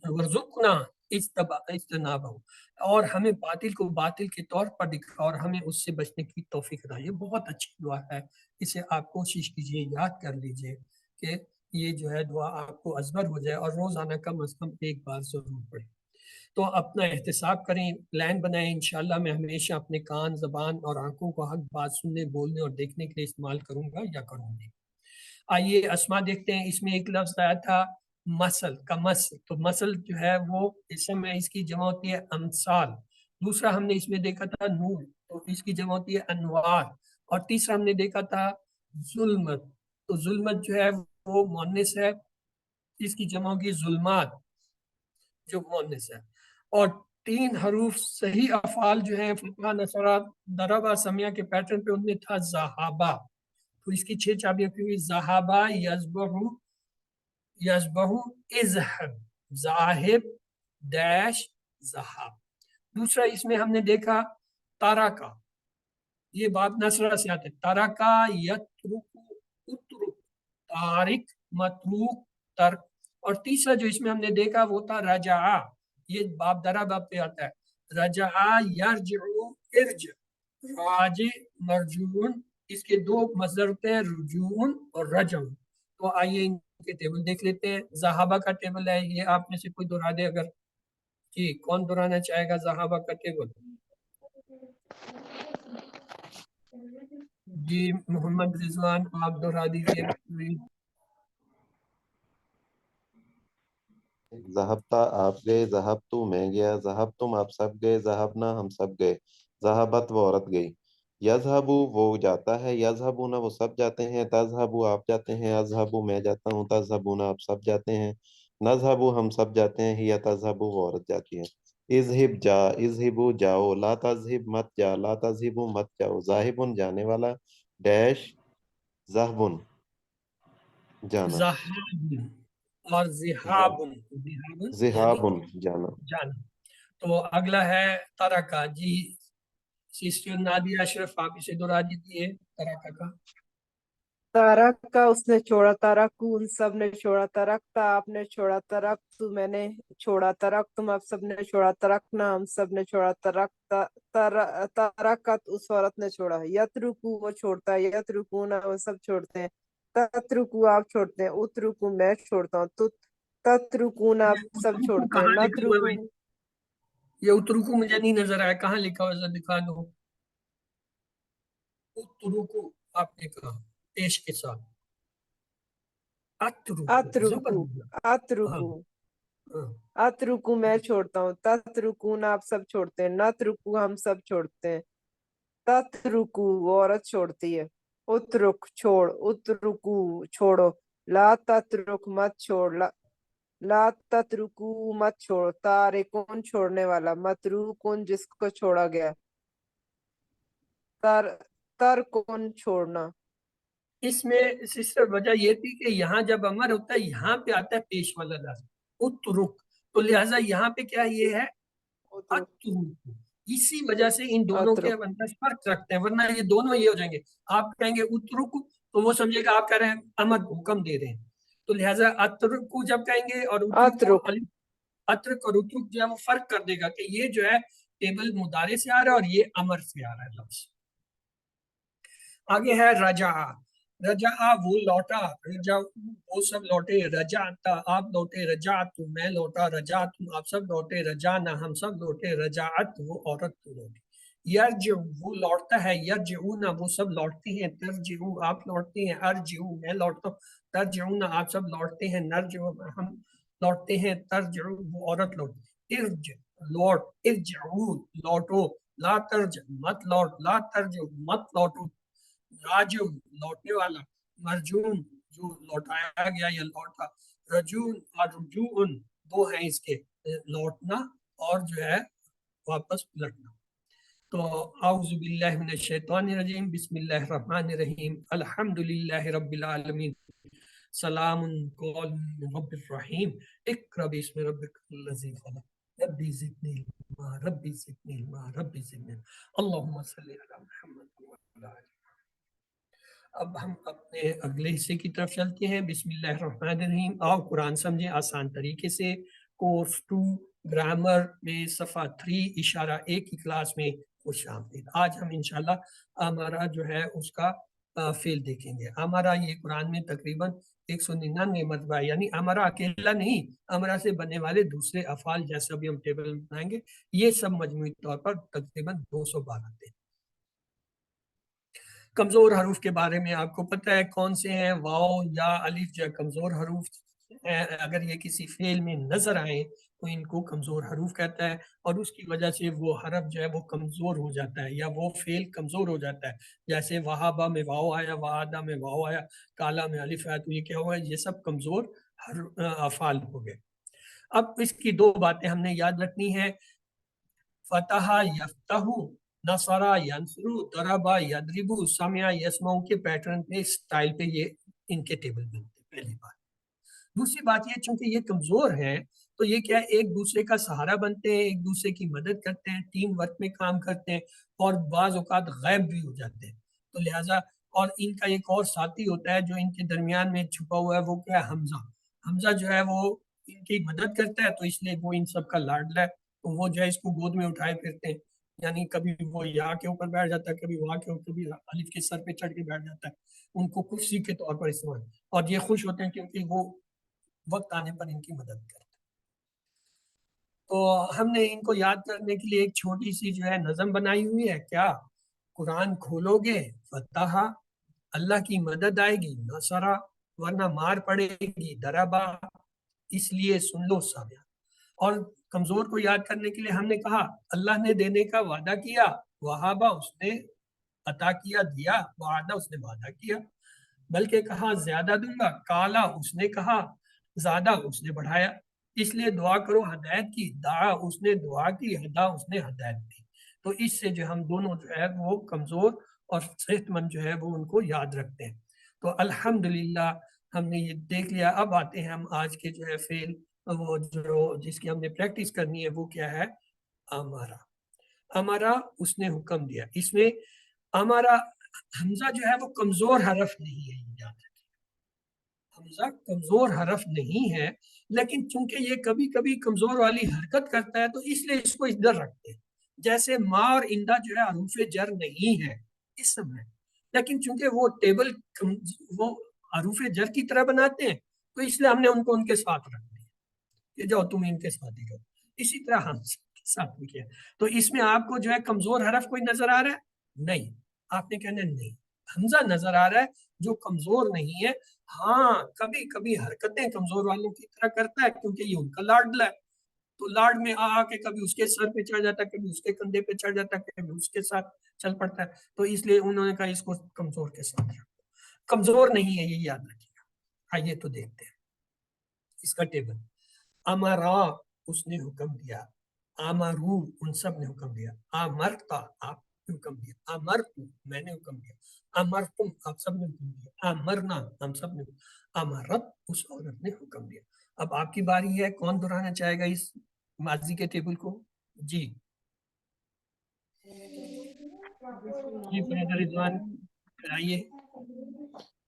वरज़ुकना इज्तनाबहु। और हमें बातिल को बातिल के तौर पर दिखा और हमें उससे बचने की तौफीक अता। ये बहुत अच्छी दुआ है, इसे आप कोशिश कीजिए, याद कर लीजिए कि ये जो है दुआ आपको अजबर हो जाए और रोजाना कम अज कम एक बार जरूर पढ़ें। तो अपना एहतसाब करें, प्लान बनाएं। इंशाल्लाह मैं हमेशा अपने कान, जबान और आंखों को हक बात सुनने, बोलने और देखने के लिए इस्तेमाल करूंगा या करूंगी। आइए अस्मा देखते हैं। इसमें एक लफ्ज आया था मसल का, मसल, तो मसल जो है वो इसम है, इसकी जमा होती है अमसाल। दूसरा हमने इसमें देखा था नूर, तो इसकी जमा होती है अनवार। और तीसरा हमने देखा था जुल्मत, तो जुल्मत जो है वो मुअन्नस है, इसकी जमा होगी जुल्मात, जो मुअन्नस है। और तीन हरूफ सही अफाल जो है फतहा, नसरा, दरबा, समिया के पैटर्न पे, उनमें था जहाबा। तो इसकी 6 चाबियां क्योंकि जहाबा, यजबहु, यजबहु, इजहब, जाहिब, डैश, जहाब। दूसरा इसमें हमने देखा तारा का, ये बात नसरा से आते, तारा का, यत्रुकु, उतरुक, तारिक, मतरूक, तर्क। और तीसरा जो इसमें हमने देखा वो था रजा, ये बाप दरा बाप पे आता है, रजा, यरजिउ, इर्ज, राज, मरजून। इसके दो मसदर होते हैं, रुजून और रजम। तो आइए इनके टेबल देख लेते हैं। जहाबा का टेबल है ये, आप में से कोई दोहरा दे अगर। जी, कौन दोहराना चाहेगा जहाबा का टेबल? जी मोहम्मद रिजवान, आप दोहरा दीजिए प्लीज। ज़हबता आप गए, ज़हब तू मैं गया, ज़हब तुम आप सब गए, ज़हबना हम सब गए, ज़हबत वो औरत गई। यज़हबु वो जाता है, यज़हबुना वो सब जाते हैं, तज़हबु आप जाते हैं, अज़हबु मैं जाता हूँ, तज़हबुना आप सब जाते हैं, नज़हबु हम सब जाते हैं, हिया तज़हबु वो औरत जाती है। इज़हिब जा, इज़हिबु जाओ, ला तज़हिब मत जा, ला तज़हिबु मत जाओ, ज़ाहिबुन जाने वाला, डैश, ज़हबुन जाना, जहाबुन और ज़- जिहाबुन, जिहाबुन यानी ज़िहाबुन जाना। जाना। तो अगला है तरका। जी सिस्टर नादिया अशरफ, आप इसे दोहरा दीजिए तरका का। तारक का उसने छोड़ा, तारक को उन सब ने छोड़ा, तरक था आपने छोड़ा, तरक तू मैंने छोड़ा, तरक तुम आप सब ने छोड़ा, तरक ना हम सब ने छोड़ा, तरक तारक का उस औरत ने छोड़ा। यतरुकू वो छोड़ता है, यतरुकू ना वो सब छोड़ते हैं, तत्रुकू आप छोड़ते हैं, उतरुकू मैं छोड़ता हूँ, तो तत्रुकू ना आप ये सब उतरुकु छोड़ते हैं, कहाँ लिखा हुआ है नतरुकू भाई? ये उतरुकु मुझे नहीं नजर आया, कहाँ लिखा हुआ है, जरा दिखा दो। उतरुकु आपने कहा पेश के साथ, अतरुकु अतरुकू, जबर। हाँ अतरुकू, हाँ। अतरुकू मैं छोड़ता हूँ, तत्रुकू ना आप सब छोड़ते हैं, नतरुकू हम सब छोड़ते हैं, तत्रुकू वो औरत छोड़ती है, उतरुक छोड़, उतरुकू छोड़ो, ला तत्रुक मत छोड़, ला तत्रुकू मत छोड़, तारिकुन छोड़ने वाला, मतरूकुन जिसको छोड़ा गया, तर तरकुन छोड़ना। इसमें सिस्टर वजह ये थी कि यहाँ जब अमर होता है, यहाँ पे आता है पेश वाला लफ्ज उतरुक, तो लिहाजा यहाँ पे क्या ये है उतरुक, अतरुक। इसी वजह से इन दोनों के अतरुक, अंदर फर्क रखते हैं, वरना ये दोनों ये हो जाएंगे। आप कहेंगे उतरुक तो वो समझेगा आप कह रहे हैं अमर हुक्म दे रहे हैं, तो लिहाजा अतरुक जब कहेंगे और अतरुक, अतरुक और उतरुक जो है वो फर्क कर देगा कि ये जो है टेबल मुदारे से आ रहा है और ये अमर से आ रहा है लफ्ज। आगे है रजा। रजा वो लौटा, रजा वो सब लौटे, रजाता आप लौटे, रजातु मैं लौटा, रजातुम आप सब लौटे, रजाना हम सब लौटे, रजाअत वो औरत तो लौटी। यरजिउ वो लौटता है, यरजिउना वो सब लौटती हैं, तरजिउ आप लौटती हैं, अर्जिउ मैं लौटता हूँ, तरजिउना आप सब लौटते हैं, नरजिउ हम लौटते हैं, तरजिउ वो औरत लौटती। इर्ज लौट, इर्जिउ लौटो, ला तर्ज मत लौट, ला तर्जिउ मत लौटो, राजू लौटने वाला, मरजून जो लौटाया गया या लौटा, रजून और रुजून दो हैं इसके, लौटना और जो है वापस पलटना। तो आउज़ु बिल्लाहि मिनश शैतानिर रजीम, बिस्मिल्लाहिर रहमानिर रहीम, अल्हम्दुलिल्लाहि रब्बिल आलमीन, सलामुन कौलन मिन रब्बिर रहीम, इक़रा बिस्मि रब्बिकल लज़ी खलक़, रब्बी ज़िदनी इल्मा, रब्बी ज़िदनी इल्मा, रब्बी ज़िदनी इल्मा, अल्लाहुम्मा सल्लि अला मुहम्मद व अला आलि। अब हम अपने अगले हिस्से की तरफ चलते हैं। बिस्मिल्लाहिर्रहमानिर्रहीम। आओ कुरान समझें आसान तरीके से। कोर्स 2 ग्रामर में सफ़ा 3 इशारा 1 की क्लास में खुश आमदीद। आज हम इंशाल्लाह हमारा जो है उसका फेल देखेंगे। हमारा ये कुरान में तकरीबन 199 मरतबा, यानी हमारा अकेला नहीं, हमारा से बनने वाले दूसरे अफ़ाल जैसा भी हम टेबल बनाएंगे, ये सब मजमूई तौर पर तकरीबन 212 थे। कमजोर हरूफ के बारे में आपको पता है कौन से हैं, वाओ या अलिफ जो कमजोर हरूफ हैं, अगर ये किसी फेल में नजर आए तो इनको कमजोर हरूफ कहता है, और उसकी वजह से वो हरफ जो है वो कमजोर हो जाता है या वो फेल कमजोर हो जाता है। जैसे वहाबा में वाओ आया, वहादा में वाओ आया, काला में अलिफ आया, तो ये क्या हुआ, ये सब कमजोर अफाल हो गए। अब इसकी दो बातें हमने याद रखनी है। फतहा यफ्तहु, नसरा यंसुरु, दरबा यदरिबु, समिया यस्माउ के पैटर्न पे, स्टाइल पे ये इनके टेबल बनते। पहली बात। दूसरी बात ये, चूंकि ये कमजोर हैं तो ये क्या है, एक दूसरे का सहारा बनते हैं, एक दूसरे की मदद करते हैं, टीम वर्क में काम करते हैं, और बाज औकात गायब भी हो जाते हैं। तो लिहाजा, और इनका एक और साथी होता है जो इनके दरमियान में छुपा हुआ है, वो क्या है, हमजा। हमजा जो है वो इनकी मदद करता है, तो इसलिए वो इन सब का लाडला है, तो वो जो है इसको गोद में उठाए फिरते हैं। यानी कभी वो या के ऊपर बैठ जाता है, कभी वहाँ के ऊपर, कभी अलिफ के सर पे चढ़ के बैठ जाता है, उनको कुर्सी के तौर पर इस्तेमाल। और ये खुश होते हैं क्योंकि वो वक्त आने पर इनकी मदद करते हैं। तो हमने इनको याद करने के लिए एक छोटी सी जो है नज़म बनाई हुई है। क्या, कुरान खोलोगे फतहा, अल्लाह की मदद आएगी, नसरा वरना मार पड़ेगी, दरबा इसलिए सुन लो सामिया। और कमजोर को याद करने के लिए हमने कहा, अल्लाह ने देने का वादा किया, वहाबा उसने अता किया, दिया, वादा उसने वादा किया। बल्कि कहा ज्यादा दूंगा, काला उसने कहा, ज्यादा उसने बढ़ाया। इसलिए दुआ करो हदायत की, दाआ उसने दुआ की, हदा उसने हदायत दी। तो इससे जो हम दोनों जो है वो कमजोर और सेहतमंद जो है वो उनको याद रखते हैं। तो अल्हम्दुलिल्लाह हमने ये देख लिया। अब आते हैं हम आज के जो है फेल, वो जो जिसकी हमने प्रैक्टिस करनी है, वो क्या है, हमारा। हमारा उसने हुक्म दिया, इसमें हमारा हमजा जो है वो कमजोर हरफ नहीं है, याद रखिए। हमजा कमजोर हरफ नहीं है, लेकिन चूंकि ये कभी कभी कमजोर वाली हरकत करता है, तो इसलिए इसको इधर रखते हैं। जैसे मा और इंदा जो है हरूफे जर नहीं है इस समय, लेकिन चूंकि वो टेबल वो हरूफे जर की तरह बनाते हैं, तो इसलिए हमने उनको उनके साथ रख दिया कि जाओ तुम इनके साथ ही रहो। इसी तरह हम के साथ भी किया। तो इसमें आपको जो है कमजोर हरफ कोई नजर आ रहा है? नहीं। आपने कहना नहीं, हमजा नजर आ रहा है जो कमजोर नहीं है। हाँ, कभी कभी हरकतें कमजोर वालों की तरह करता है, क्योंकि ये उनका लाडला है। तो लाड में आके कभी उसके सर पे चढ़ जाता है, कभी उसके कंधे पे चढ़ जाता है, कभी उसके साथ चल पड़ता है। तो इसलिए उन्होंने कहा इसको कमजोर के साथ रखो। कमजोर नहीं है, ये याद रखिएगा। आइए तो देखते हैं इसका टेबल। अमरा उसने हुक्म दिया, अमरू उन सब ने हुक्म दिया, अमरता आपने हुक्म दिया, अमरतु मैंने हुक्म दिया, अमरतुम आप सब ने हुक्म दिया, अमरना हम सब ने, अमरत उस औरत ने हुक्म दिया। अब आपकी बारी है, कौन दोहराना चाहेगा इस माजी के टेबल को? जी जी फरीदा रिजवान कराइए।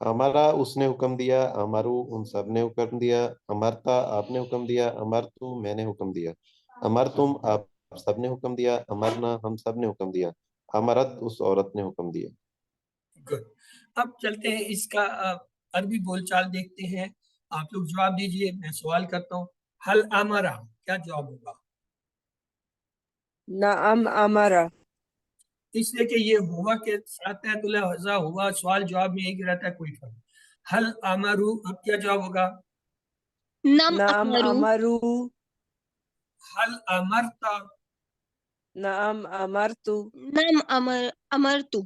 हमारा उसने हुक्म दिया, अमरू उन सब ने हुक्म दिया, अमरता आपने हुक्म दिया, अमरतु मैंने हुक्म दिया, अमरतुम आप सब ने हुक्म दिया, अमरना हम सब ने हुक्म दिया, अमरत उस औरत ने हुक्म दिया। گڈ. اب چلتے ہیں اس کا عربی بول چال دیکھتے ہیں. آپ لوگ جواب دیجئے, میں سوال کرتا ہوں. حل امرا, کیا جواب ہوگا؟ نعم امرا. اس لیے کہ یہ ہوا کے ساتھ ہے تو لہذا ہوا سوال جواب میں ایک رہتا ہے, کوئی فرق. حل امرو, اب کیا جواب ہوگا؟ نعم امرو. حل امرتا, نعم امرتو. امرتو.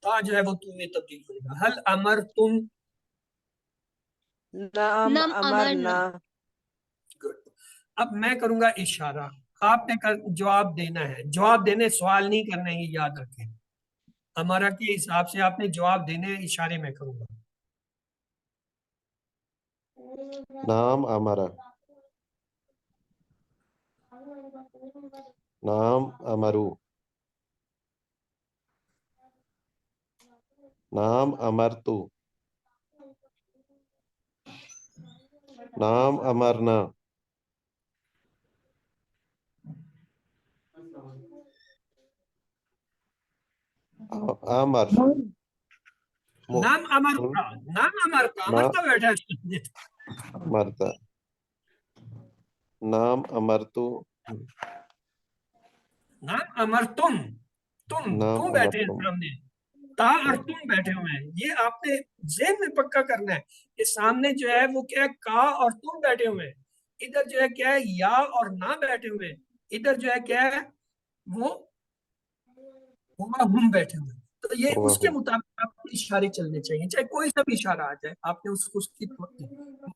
تا جو ہے وہ تو میں تبدیل ہوگا. حل امرتم. نعم نعم امرنا. Good. اب میں کروں گا اشارہ, آپ نے جواب دینا ہے. جواب دینے, سوال نہیں کرنا ہے, یہ یاد رکھیں. ہمارا کے حساب سے آپ نے جواب دینے ہیں, اشارے میں کروں گا. نام امرا. نام امرو. نام امرتو. نام امرنا. امر. نام امرتا, نام امرتا, امرتا بیٹھا ہے. امرتا. نام امرتو. نام امرتم, تم نام بیٹھے ہیں امرتم. سامنے, تا اور تم بیٹھے ہوئے ہیں. یہ آپ نے ذہن میں پکا کرنا ہے کہ سامنے جو ہے وہ کیا ہے, کا اور تم بیٹھے ہوئے ہیں. ادھر جو ہے کیا ہے, یا اور نہ بیٹھے ہوئے ہیں. ادھر جو ہے کیا ہے, وہ ہم بیٹھے ہوئے ہیں. تو یہ اس کے مطابق آپ کو اشارے چلنے چاہیے, چاہے کوئی سا بھی اشارہ آ جائے. آپ نے اس کی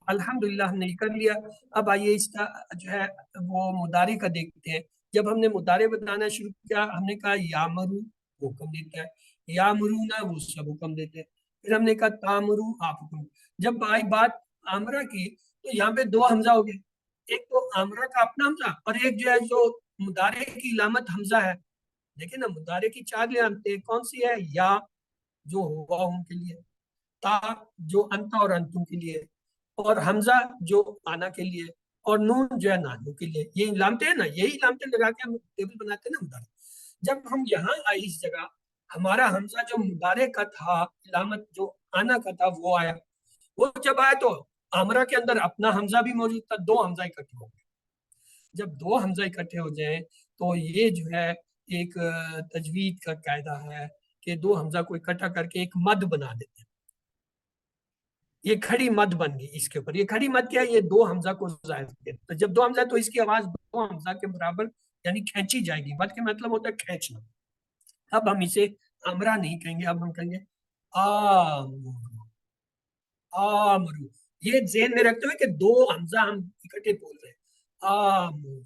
الحمدللہ ہم نے کر لیا. اب آئیے اس کا جو ہے وہ مضارع کا دیکھتے ہیں. جب ہم نے مضارع بتانا شروع کیا, ہم نے کہا یامرو, وہ حکم دیتا ہے. یامرونا, وہ سب حکم دیتے ہیں. پھر ہم نے کہا تامرو, آپ حکم. جب آئی بات آمرا کی تو یہاں پہ دو حمزہ ہو گئے. ایک تو آمرا کا اپنا حمزہ, اور ایک جو ہے جو مضارع کی علامت حمزہ ہے. دیکھیں نا, مضارع کی چار علامتیں کون سی ہے؟ یا جو ہوا ہوں کے لیے, تا جو انتا اور انتم کے لیے, اور حمزہ جو آنا کے لیے, اور نون جو ہے نانو کے لیے. یہ علامتیں ہیں نا, یہی علامتیں لگا کے ہم ٹیبل بناتے ہیں نا مضارع. جب ہم یہاں آئے اس جگہ, ہمارا حمزہ جو مضارع کا تھا, علامت جو آنا کا تھا, وہ آیا. وہ جب آیا تو آمرہ کے اندر اپنا حمزہ بھی موجود تھا. دو حمزہ اکٹھے ہو گئے. جب دو حمزہ اکٹھے ہو جائیں تو یہ جو ہے ایک تجوید کا قاعدہ ہے کہ دو حمزہ کو اکٹھا کر کے ایک مد بنا دیتے ہیں. یہ کھڑی مد بن گئی اس کے اوپر. یہ کھڑی مد کیا ہے؟ یہ دو حمزہ کو ظاہر کرتے ہیں. تو جب دو حمزہ تو اس کی آواز دو حمزہ کے برابر یعنی کھینچی جائے گی. مد کا مطلب ہوتا ہے کھینچنا. اب ہم اسے امرا نہیں کہیں گے, اب ہم کہیں گے آمرو. آمرو, یہ ذہن میں رکھتے ہوئے کہ دو حمزہ ہم اکٹھے بول رہے ہیں. آمرو,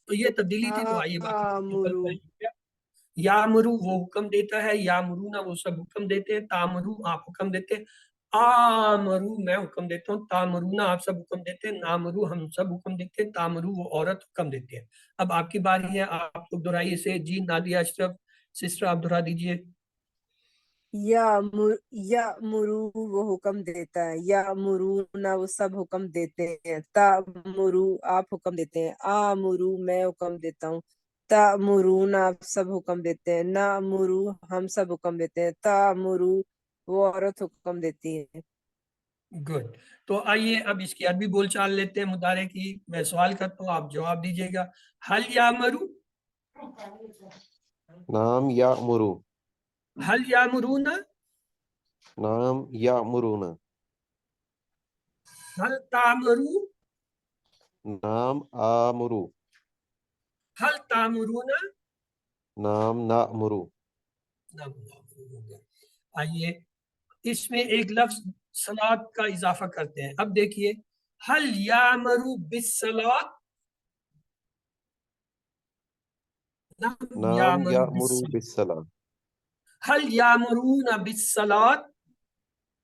تو یہ تبدیلی تھی. تو آئیے آمرو. یامرو وہ حکم دیتا ہے, یامرونا وہ سب حکم دیتے ہیں, تامرو آپ حکم دیتے ہیں, آمرو میں حکم دیتا ہوں, تامرونا آپ سب حکم دیتے ہیں, نامرو ہم سب حکم دیتے ہیں, تامرو وہ عورت حکم دیتے ہیں. اب آپ کی باری ہے, آپ لوگ دہرائیے سے. جی نادیہ اشرف سسٹر, آپ دہرا دیجئے. یا مرو وہ حکم دیتا ہے, یا مرونا وہ سب حکم دیتے ہیں, تا مرو آپ حکم دیتے ہیں, آ مرو میں حکم دیتا ہوں, تا مرون آپ سب حکم دیتے ہیں, نا مرو ہم سب حکم دیتے ہیں, تا مرو وہ عورت حکم دیتی ہے. گڈ. تو آئیے اب اس کی عربی بول چال لیتے ہیں مضارع کی. میں سوال کرتا ہوں, آپ جواب دیجئے گا. حل یامرو, نام یامرو. حل یامرونا, نام یامرون. حل تامرو, نام آمرو. حل تامرونا. نام نامرو. آئیے اس میں ایک لفظ صلاۃ کا اضافہ کرتے ہیں. اب دیکھیے, حل یامرو بالصلاۃ, نام یامرو بالصلاۃ. حل یامرون بالصلاۃ,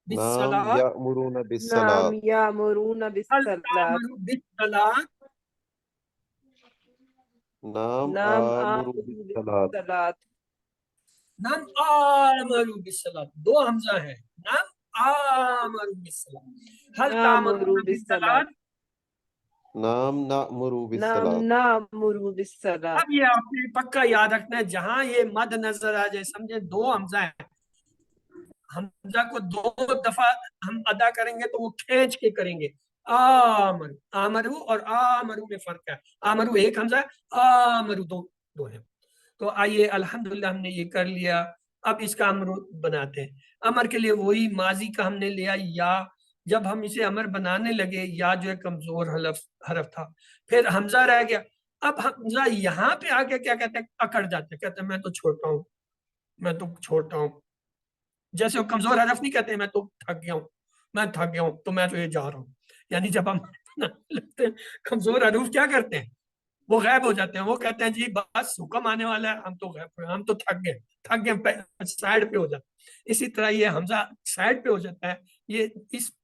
نام بالصلاۃ, یامرون نام بالصلاۃ. یا مرون حل بالصلاۃ. تامرو بالصلاۃ, نام نام آمرو آمرو بالصلاۃ. بالصلاۃ. نام آمرو بالصلاۃ, دو حمزہ ہیں. نام آمرو بالصلاۃ, حل نامرو تامرون بالصلاۃ. بالصلاۃ. نام نامرو نام بالصلاۃ. نامرو بالصلاۃ. اب یہ آپ نے پکا یاد رکھنا ہے, جہاں یہ مد نظر آ جائے سمجھے دو حمزہ ہیں, حمزہ کو 2 دفعہ ہم ادا کریں گے تو وہ کھینچ کے کریں گے. آمرو, آمرو اور آمرو میں فرق ہے. آمرو ایک حمزہ ہے, آمرو دو ہے. تو آئیے الحمدللہ ہم نے یہ کر لیا. اب اس کا امر بناتے ہیں. امر کے لیے وہی ماضی کا ہم نے لیا یا. جب ہم اسے امر بنانے لگے یا جو ہے کمزور حرف تھا, پھر حمزہ رہ گیا. اب حمزہ یہاں پہ آ کے کیا کہتے ہیں, اکڑ جاتے ہیں, کہتے ہیں میں تو چھوٹا ہوں, میں تو چھوٹا ہوں. جیسے وہ کمزور حرف نہیں کہتے میں تو تھک گیا ہوں, میں تھک گیا ہوں تو میں تو یہ جا رہا ہوں. یعنی جب ہم لگتے ہیں کمزور حروف کیا کرتے ہیں, وہ غائب ہو جاتے ہیں. وہ کہتے ہیں جی بس حکم آنے والا ہے, ہم تو غائب, ہم تو تھک گئے, سائڈ پہ ہو جاتے. اسی طرح یہ حمزہ سائڈ پہ ہو جاتا ہے. یہ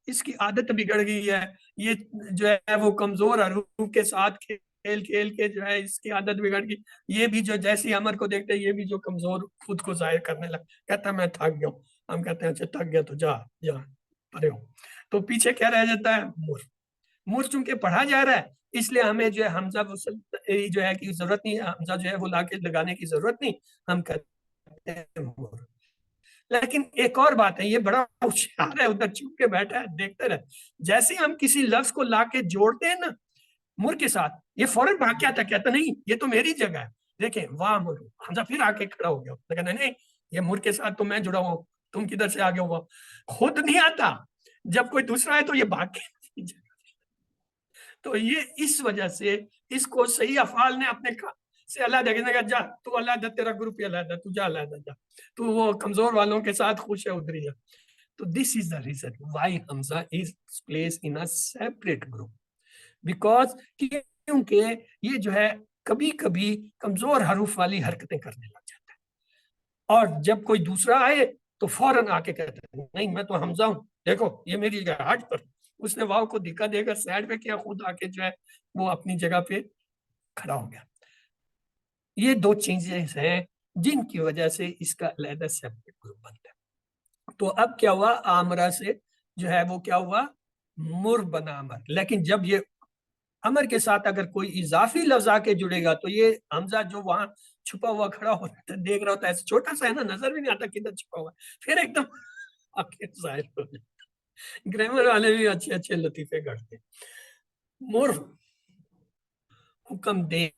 اس کی عادت بگڑ گئی ہے. یہ جو ہے وہ کمزور حروف کے ساتھ کھیل کھیل کے جو ہے اس کی عادت بگڑ گئی. یہ بھی جو جیسی امر کو دیکھتے ہیں یہ بھی جو کمزور خود کو ظاہر کرنے لگا, کہتا ہے میں تھک گیا ہوں. ہم کہتے ہیں اچھا تھک گیا تو جا پڑے ہو. تو پیچھے کیا رہ جاتا ہے, مر چونکہ پڑھا جا رہا ہے اس لیے ہمیں جو ہے حمزہ جو ہے کی ضرورت نہیں, حمزہ جو ہے وہ لا کے لگانے کی ضرورت نہیں, ہم کہتے ہیں مر. لیکن ایک اور بات ہے, یہ بڑا ہوشیار ہے, ادھر چھپ کے بیٹھا ہے, دیکھتے رہے. جیسے ہم کسی لفظ کو لا کے جوڑتے ہیں نا مر کے ساتھ, یہ فوراً بھاگ کے آتا, کہتا نہیں یہ تو میری جگہ ہے. دیکھیں واہ مر, حمزہ پھر آ کے کھڑا ہو گیا, لیکن نہیں یہ مر کے ساتھ تو میں جڑا ہوں, تم کدھر سے آگے ہوا. خود نہیں آتا, جب کوئی دوسرا ہے تو یہ بھاگ کے. تو یہ اس وجہ سے اس کو صحیح افعال نے اپنے سے علیحدہ کہا, جا تو علیحدہ, تیرا گروپ ہی علیحدہ, تو جا علیحدہ جا, تو وہ کمزور والوں کے ساتھ خوش ہے, ادھر جا. تو this is the reason why Hamza is placed in a separate group, because کیونکہ یہ جو ہے کبھی کبھی کمزور حروف والی حرکتیں کرنے لگ جاتا ہے, اور جب کوئی دوسرا آئے تو فوراً آ کے کہتا ہے نہیں میں تو حمزہ ہوں, دیکھو یہ میری جگہ, ہٹ پر. اس نے واو کو دھکا دے کر سائڈ پہ کیا, خود آ کے جو ہے وہ اپنی جگہ پہ کھڑا ہو گیا. یہ 2 چیزیں ہیں جن کی وجہ سے اس کا علیحدہ سیپریٹ گروپ بنتا ہے. تو اب کیا ہوا, آمرہ سے جو ہے وہ کیا ہوا, مر بنا امر. لیکن جب یہ امر کے ساتھ اگر کوئی اضافی لفظ آ کے جڑے گا تو یہ حمزہ جو وہاں چھپا ہوا کھڑا ہوتا ہے, دیکھ رہا ہوتا ہے, ایسے چھوٹا سا ہے نا, نظر بھی نہیں آتا کدھر چھپا ہوا ہے, پھر ایک دم آخر ظاہر ہو جاتا. گرامر والے بھی اچھے اچھے لطیفے کرتے ہیں. مر حکم دے,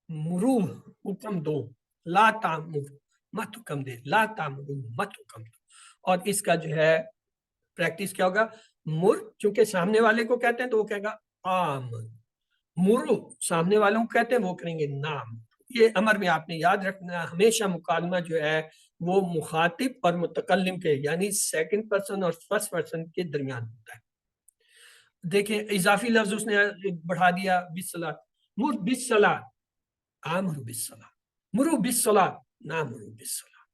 مرو حکم دو, لا تامر مت حکم دے, لا تامرو مت حکم دو. اور اس کا جو ہے پریکٹس کیا ہوگا, مر چونکہ سامنے والے کو کہتے ہیں تو وہ کہے گا آمر, مرو سامنے والوں کو کہتے ہیں وہ کریں گے نام. یہ امر میں آپ نے یاد رکھنا ہمیشہ مکالمہ جو ہے وہ مخاطب اور متکلم کے یعنی سیکنڈ پرسن اور فرسٹ پرسن کے درمیان ہوتا ہے. دیکھیں اضافی لفظ اس نے بڑھا دیا, بالصلاۃ, مر بالصلاۃ, آمر بالصلاۃ, مرو بالصلاۃ, نامرو بالصلاۃ.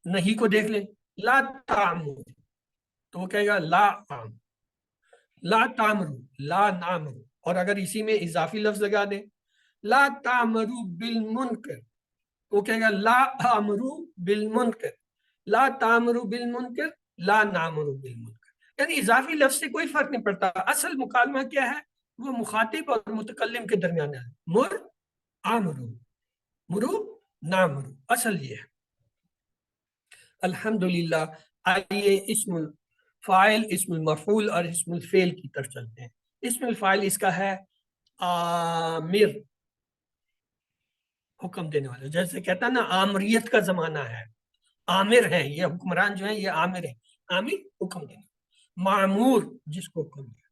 نہیں کو دیکھ لیں, لا تعمر تو وہ کہے گا لا عام, لا تعمرو لا نامرو. اور اگر اسی میں اضافی لفظ لگا دیں, لا تعمرو بالمنکر وہ کہے گا لا آمرو بالمنکر, لا تعمرو بالمنکر, لا نامرو بالمنکر. یعنی اضافی لفظ سے کوئی فرق نہیں پڑتا, اصل مکالمہ کیا ہے, وہ مخاطب اور متکلم کے درمیان ہے. مر آمرو, مرو نامرو, اصل یہ ہے. الحمدللہ. آئیے اسم الفاعل, اسم المفعول اور اسم الفعل کی طرف چلتے ہیں. اسم الفاعل اس کا ہے آمر, حکم دینے والا. جیسے کہتا ہے نا آمریت کا زمانہ ہے, آمر ہیں یہ حکمران جو ہیں یہ آمر ہیں, آمر حکم دینا, معمور جس کو حکم دیا,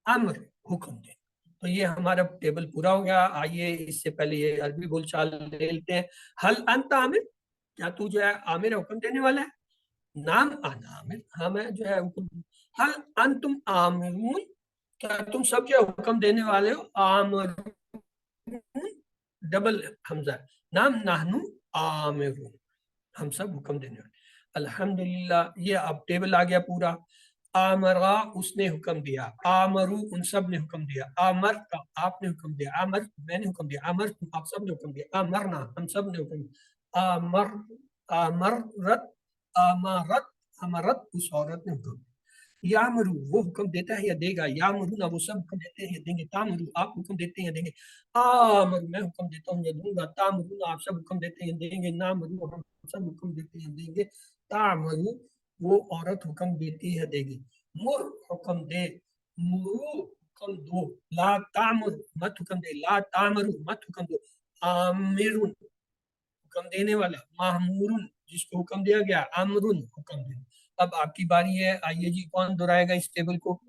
امر حکم دینا. تو یہ ہمارا ٹیبل پورا ہو گیا. آئیے اس سے پہلے یہ عربی بول چال لے لیتے ہیں. حل انت عامر, کیا تو جو ہے عامر حکم دینے والا ہے, نام انا عامر, ہاں میں جو ہے حکم. حل انتم عامرون, کیا تم سب جو حکم دینے والے ہو, عامرون ڈبل حمزہ, نام نحنو عامرون, ہم سب حکم دینے والے. الحمدللہ یہ اب ٹیبل آ گیا پورا. آمرا اس نے حکم دیا, آمرو ان سب نے حکم دیا, آمر آپ نے حکم دیا, آمر میں نے حکم دیا, آمر آپ سب نے حکم دیا, آمرنا ہم سب نے حکم دیا, آمر آمرت آمرت امرت اس عورت نے حکم دیا. یامرو وہ حکم دیتا ہے یا دے گا, یامرون وہ سب حکم دیتے ہیں یا دیں گے, تامرو آپ حکم دیتے ہیں یا دیں گے, آمر میں حکم دیتا ہوں یا دوں گا, تامرون آپ سب حکم دیتے ہیں یا دیں گے, نامرو ہم सब हुक्म देते हैं देंगे, तामरू वो औरत हुक्म देती है देगी, मुर हुक्म दे, मुरू हुक्म दो, ला तामुर मत हुक्म दे, ला तामरू मत हुक्म दो, आमिरुन हुक्म देने वाला, मामूरुन जिसको हुक्म दिया गया, अमरुन हुक्म देना। अब आपकी बारी है, आइए जी, कौन दोहराएगा इस टेबल को?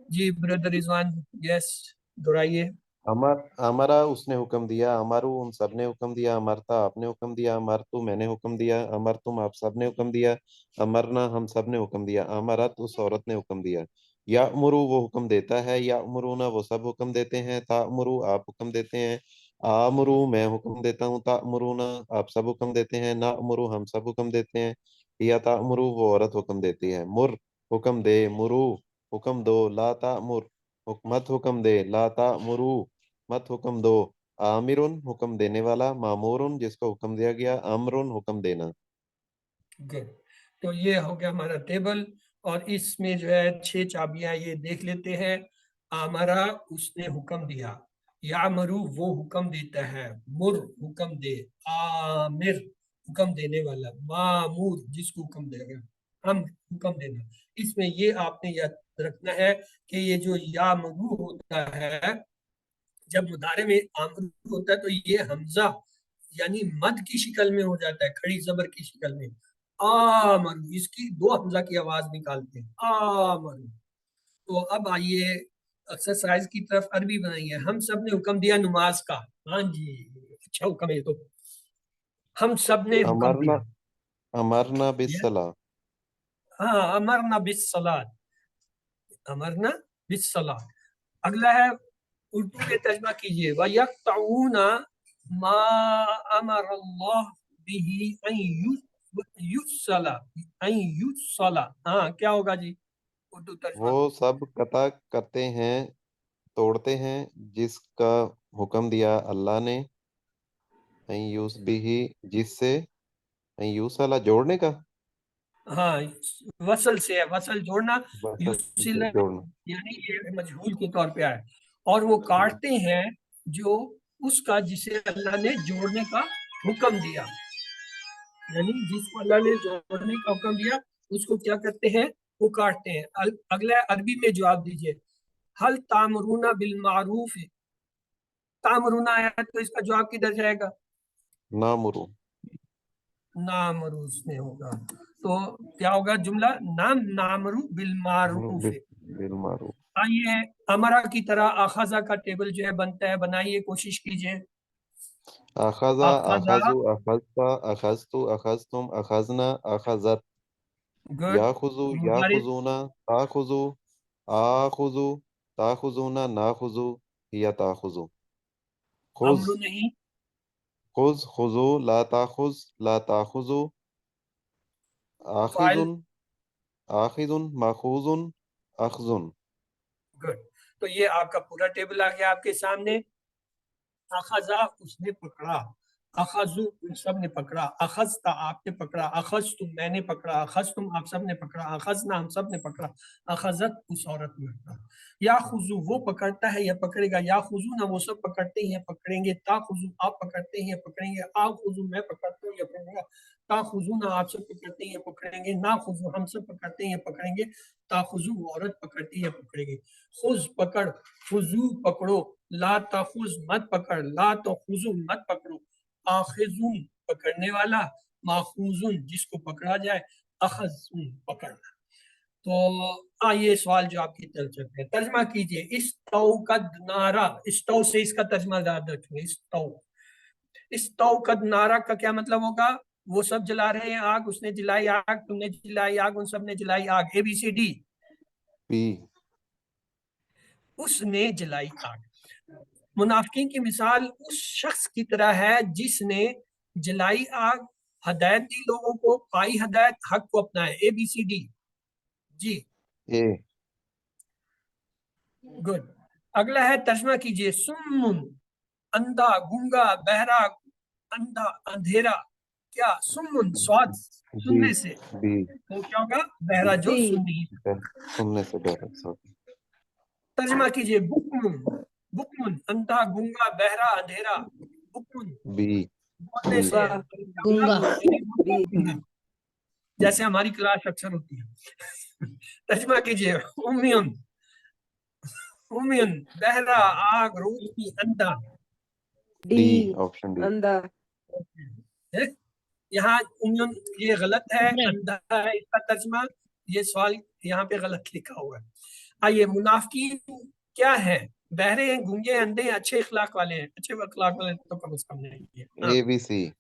जी ब्रदर रिजवान, यस दोहराइए। अमर अमरा उसने हुक्म दिया, अमरू उन सब ने हुक्म दिया, अमरता आपने हुक्म दिया, अमरतु मैंने हुक्म दिया, अमर तुम आप सब ने हुक्म दिया, अमरना हम सब ने हुक्म दिया, अमरत उस औरत ने हुक्म दिया। यामुरु वो हुक्म देता है, यामुरुना वो सब हुक्म देते हैं, तामुरु आप हुक्म देते हैं, आमुरु मैं हुक्म देता हूँ, तामुरुना आप सब हुक्म देते हैं, नामुरु हम सब हुक्म देते हैं, या तामुरु वो औरत हुक्म देती है। मुर हुक्म दे, मुरु हुक्म दो, ला तामुर मत हुक्म दे, ला तामुरु मत हुक्म दो, आमिरुन हुक्म देने वाला, मामूरुन जिसको हुक्म दिया गया, अमरुन हुक्म देना। गुड, तो ये हो गया हमारा टेबल, और इसमें जो है 6 चाबियां ये देख लेते हैं। आमरा उसने हुक्म दिया, यामरू वो हुक्म देता है, मुर हुक्म दे, आमिर हुक्म देने वाला, मामूर जिसको हुक्म देगा, हम हुक्म देना। इसमें ये आपने याद रखना है कि ये जो यामरू होता है, जब मुदारे में आमरू होता है तो ये हमजा यानी मद की शक्ल में हो जाता है, खड़ी जबर की शक्ल में, आमरू, इसकी 2 हमजा की आवाज निकालते हैं, आमरू। तो अब आइए एक्सरसाइज की तरफ, अरबी बनाइए। हम सब ने हुक्म दिया नमाज का, हाँ जी, अच्छा हुक्म है। तो हम सब ने हुक्म अमरना दिया, अमरना ये बिस्सला हाँ, अमरना बिस्सलात, अमरना बिस्सलात। अगला है, उर्दू में तर्जमा कीजिए, वयक्तऊना मा अमर अल्लाह बिही अन युस्सला, अन युस्सला। हाँ, क्या होगा जी उर्दू वो तर्जमा? सब कता करते हैं, तोड़ते हैं, जिसका हुक्म दिया अल्लाह ने, यूस बिही जिससे, यूसला जोड़ने का, हाँ, वसल से है, वसल जोड़ना, युसिला जोड़ना। यानी ये मजहूल के तौर पे आया, और वो काटते हैं जो उसका जिसे अल्लाह ने जोड़ने का हुक्म दिया, यानी जिसको अल्लाह ने जोड़ने का हुक्म दिया उसको क्या करते हैं, वो काटते हैं। अगला अरबी में जवाब दीजिए, हल तामरूना बिल मारूफ, तामरूना आया तो इसका जवाब किधर जाएगा? नामुरु नामरूज में होगा, तो क्या होगा जुमला, नाम नामरू बिल मारूफ। बिल मारूफ। आइए, अमरा की तरह अखजा का टेबल जो है बनता है, बनाइए, कोशिश कीजिए। अखजा, अखजा, अखजु, अखजता, अखजतु, अखजतुम, अखजना, अखजत, गुड, याखुजु, मुबारिक, याखुजूना, ताखुजु, आखुजु, ताखुजूना, नाखुजु, या ताखुजु, खुज, अमरू नहीं, खुज, खुजु, ला ताखुज, ला ताखुजु, फाइल, आखिजुन, आखिजुन, माखूजुन, अखजुन। गुड। तो ये आपका पूरा टेबल आ गया आपके सामने। अखजा उसने पकड़ा, अखजू तुम सब ने पकड़ा, अखजता आपने पकड़ा, अखज तुम मैंने पकड़ा, अखज तुम आप सब ने पकड़ा, अखजना हम सब ने पकड़ा, अखजत उस औरत ने पकड़ा। या खुजू वो पकड़ता है या पकड़ेगा, या खुजू ना वो सब पकड़ते हैं या पकड़ेंगे, ता खुजू आप पकड़ते हैं या पकड़ेंगे, आ खुजू मैं पकड़ता हूँ या पकड़ूंगा, ता खुजू ना आप सब पकड़ते हैं या पकड़ेंगे, ना खुजू हम सब पकड़ते हैं या पकड़ेंगे, ता खुजू वो औरत पकड़ती है या पकड़ेगी। खुज पकड़, खुजू पकड़ो, ला तखुज मत पकड़, ला तखुजू मत पकड़ो, आखिजुन पकड़ने वाला, माखूजुन जिसको पकड़ा जाए, अखजुन पकड़ना। तो आइए सवाल जो आपकी तरफ चलते हैं, तर्जमा कीजिए, इस्तौ कद नारा, इस्तौ से इसका तर्जमा याद रखिए, इस्तौ, इस्तौ कद नारा का क्या मतलब होगा? वो सब जला रहे हैं आग, उसने जलाई आग, तुमने जलाई आग, उन सब ने जलाई आग, ABCD। पी, उसने जलाई आग। मुनाफिकीन की मिसाल उस शख्स की तरह है जिसने जलाई आग, हदायत दी लोगों को, पाई हदायत, हक को अपनाए, ABCD। जी, ए, गुड। अगला है, तर्जमा कीजिए, सुम्मुन अंधा, गूंगा, बहरा, अंधा, अंधेरा। क्या सुम्मुन स्वाद बी, सुनने से, बी, तो क्या होगा, बहरा जो सी, सुन नहीं। सुनने से डर, सॉरी। तर्जमा कीजिए, बुकमुन, बुकमुन अंधा, गूंगा, बहरा, अंधेरा, बुकमुन बी, बोलने से है। गूंगा। बी जैसे हमारी क्लास अक्सर होती है। तर्जमा कीजिए, उम्मियन, उम्मियन बहरा, आग, रोशनी, अंधा। D, D option D. अंधा है? यहाँ उम्मियन ये गलत है, अंधा। अंधा है इसका तर्जमा, ये सवाल यहाँ पे गलत लिखा हुआ है। आइए, मुनाफिकीन क्या है? बहरे हैं, गूंगे, अंधे हैं, अच्छे इखलाक वाले हैं। अच्छे अखलाक वाले तो कम से कम नहीं है। हाँ ए बी सी।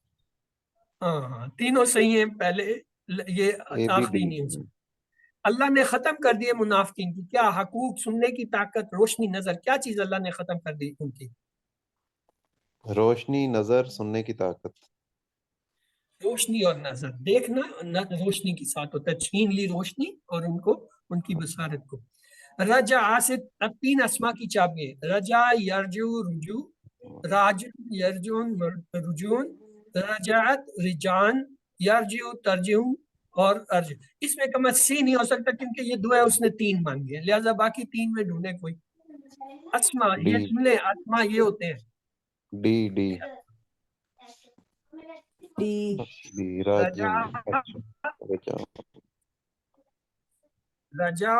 हाँ, तीनों सही हैं। पहले ये ए बी आखिरी डी। नहीं हो सकता। अल्लाह ने खत्म कर दिए मुनाफिकीन की क्या? हकूक, सुनने की ताकत, रोशनी, नजर। क्या चीज अल्लाह ने खत्म कर दी उनकी? रोशनी, नजर, सुनने की ताकत। रोशनी और नजर। देखना न रोशनी के साथ होता है, छीन ली रोशनी और उनको, उनकी बसारत को। रजा से अब 3 अस्मा की चाबी है। रजा, यरजू, रुजू, राज, यरजून, रुजून, रजात, रिजान, यरजू, तरजू और अर्ज। इसमें कम सी नहीं हो सकता क्योंकि ये दो है, उसने 3 मांगी है, लिहाजा बाकी 3 में ढूंढे कोई। अस्मा, ये डी, सुन ले, अस्मा ये होते हैं। डी, डी, डी डी, रजा, राजिम। अच्छा, रजा। रजा,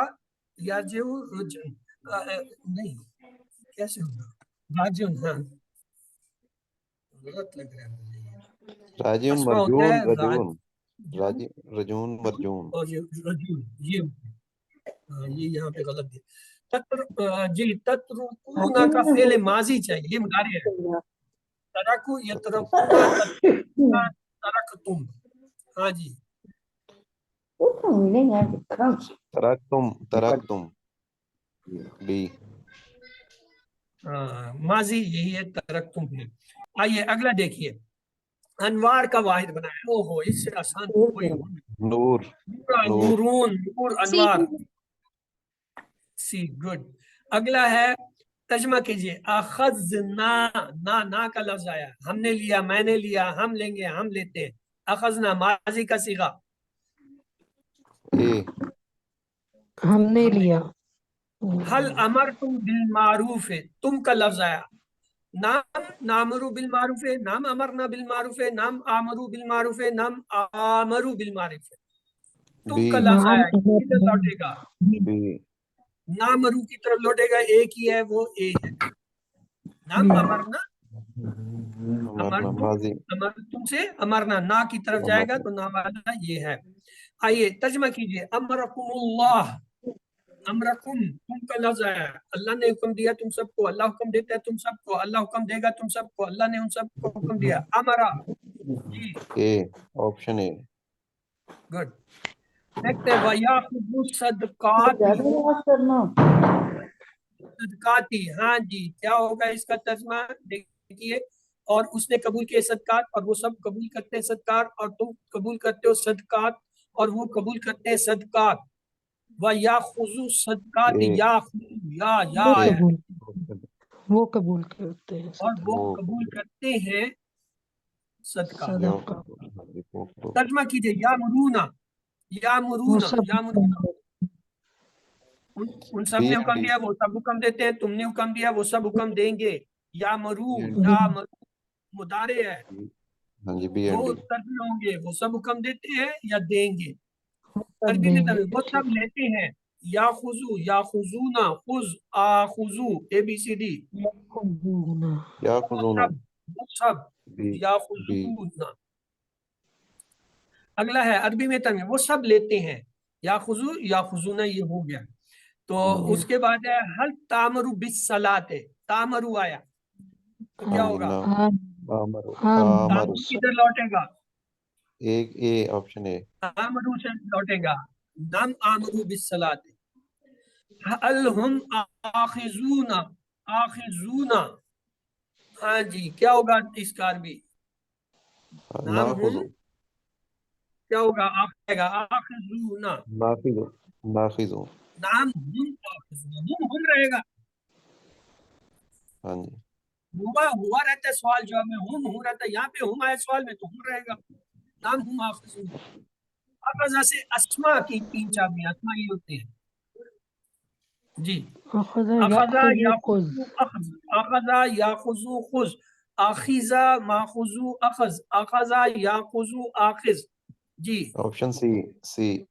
यरजू, रुजून, नहीं, कैसे होगा? राजुन, हाँ, गलत लग रहा है मुझे ये। राजिम, अस्मा होता मरजून, है रजून। राजू राजी, रजून, मरजून। और ये रजून, ये यहाँ पे गलत है। जी, तत्रुकूना का फेल माजी चाहिए, ये मुदारी है। तरकु, यतरकुना, तत्रुकूना, तरकतुम। हाँ जी, तरक तुम। डी। माजी यही है, तरकतुम है। आइए अगला देखिए, अनवार का वाहिद बनाया। ओहो, इससे आसान तो कोई हो नहीं। नूर, नूर। नूरून, नूर, अनवार। सी, गुड। अगला है, तर्जमा कीजिए, अखज़ना, ना का लफ्ज आया। हमने लिया, मैंने लिया, हम लेंगे, हम लेते हैं। अखज़ना माजी का सीगा। ए, हमने लिया। हल अमर तुम बिल मारूफ है, तुम का लफ्ज आया। नाम नामरू बिल मारूफ है, नाम अमरना बिल मारूफ है, नाम आमरू बिल मारूफ है, नाम आमरू बिल मारूफ है। तुम बी, का लफ्ज नाम आया, किधर लौटेगा? बी, नामरू की तरफ लौटेगा, एक ही है, वो ए है। नाम अमरना, मरना, माजी। अमर तुमसे अमरना, ना की तरफ जाएगा तो ना वाला ये है। आइए तर्जमा कीजिए, अमरकुमुल्लाह, अमरकुम, तुम का लफ्ज आया। अल्लाह ने हुक्म दिया तुम सबको, अल्लाह हुक्म देता है तुम सबको, अल्लाह हुक्म देगा तुम सबको, अल्लाह ने उन सबको हुक्म दिया। अमरा, जी, ए, ऑप्शन ए। गुड। देखते हैं, वयाखुदु सदकाती, सदकाती, हाँ जी, क्या होगा इसका तर्जमा देखिए। और उसने कबूल किए सदकात, और वो सब कबूल करते हैं सदकात, और तुम कबूल करते हो सदकात, और वो कबूल करते हैं सदकात। व या खुजू सदकात, ए, या वो है, कबूल, वो कबूल करते हैं और वो वो कबूल करते हैं सदका। सदका। तर्जमा कीजिए, या मुरूना, या वो मुरूना, सब या मुरूना। उन सब बी ने एंड हुक्म डी। दिया, वो सब हुक्म देते हैं। तुमने हुक्म दिया, वो सब हुक्म देंगे। या मरू, बी एंड या मरू मुदारे है, डी। हाँ जी, बी एंड दो डी। तर्जमे होंगे, वो सब हुक्म देते हैं या देंगे। सब अरबी में देंगे, वो सब ठीक। लेते हैं। या खुजू, या खुजूना, खुज, आ खुजू, ABCD। खुजूना। या वो खुजूना। सब, वो सब, बी, या बी। खुजूना। अगला है अरबी में तर्जमे, वो सब लेते हैं। या खुजू, या खुजूना, ये हो गया। तो उसके बाद है, हल तामरु बिस सलाते, तामरु आया तो क्या हाँ जी, होगा? ना। आमरू, आमरू। तामरु किधर लौटेगा? एक ए, ऑप्शन ए। तामरु से लौटेगा। नम आमरु बिस सलाते। हल हम आखिजूना, आखिजूना, हाँ जी, क्या होगा इसका अरबी? ना नाम हम, खुजू, क्या होगा? आखिजूना, नाफिजू, नाफिजू। नाम हम आखिजूना, हम रहेगा। हाँ जी। हुआ रहता है सवाल जवाब में, हम रहता है, यहाँ पे हम आए सवाल में तो हम रहेगा। नाम हम आखिजूना। अखज़ा से अस्मा की 3 चाबियां, अस्मा ये होती है जी। अखज़ा अखज़ा, याखुज़ु खुज़। याखुज़ु, अखज़, अखज़ा, याखुज़ु, खुज़। आखिजा माखुजू अखज, अखजा याखुजू आखिज। जी ऑप्शन सी, सी।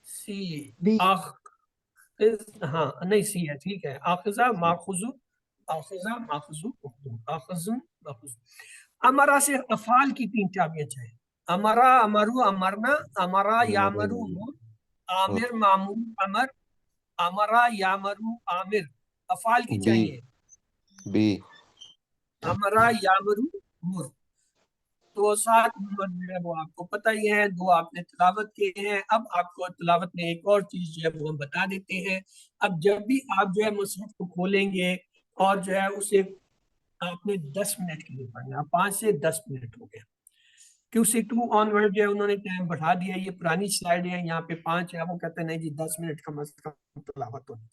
सी, बी। हाँ नहीं सी है, ठीक है। आखिजा माखुजू, आखिजा माखुजू, आखिजुन माखुजू। अमरा से अफाल की 3 चाबियां चाहिए। अमरा, अमरु, अमरना, अमरा यामरु मुर, आमिर मामूर अमर, अमरा यामरु आमिर। अफाल की बी, चाहिए। बी। अमरा यामरु मुर। तो 7 नंबर जो है वो आपको पता ही है, 2 आपने तिलावत किए हैं। अब आपको तिलावत में एक और चीज जो है वो हम बता देते हैं। अब जब भी आप जो है मुसहफ को खोलेंगे और जो है उसे आपने 10 मिनट के लिए पढ़ना, 5 से 10 मिनट हो गया। QC2 ऑनवर्ड जो है उन्होंने टाइम बढ़ा दिया, ये पुरानी स्लाइड है, यहाँ पे 5 है, वो कहते हैं नहीं जी 10 मिनट कम से कम तिलावत होनी।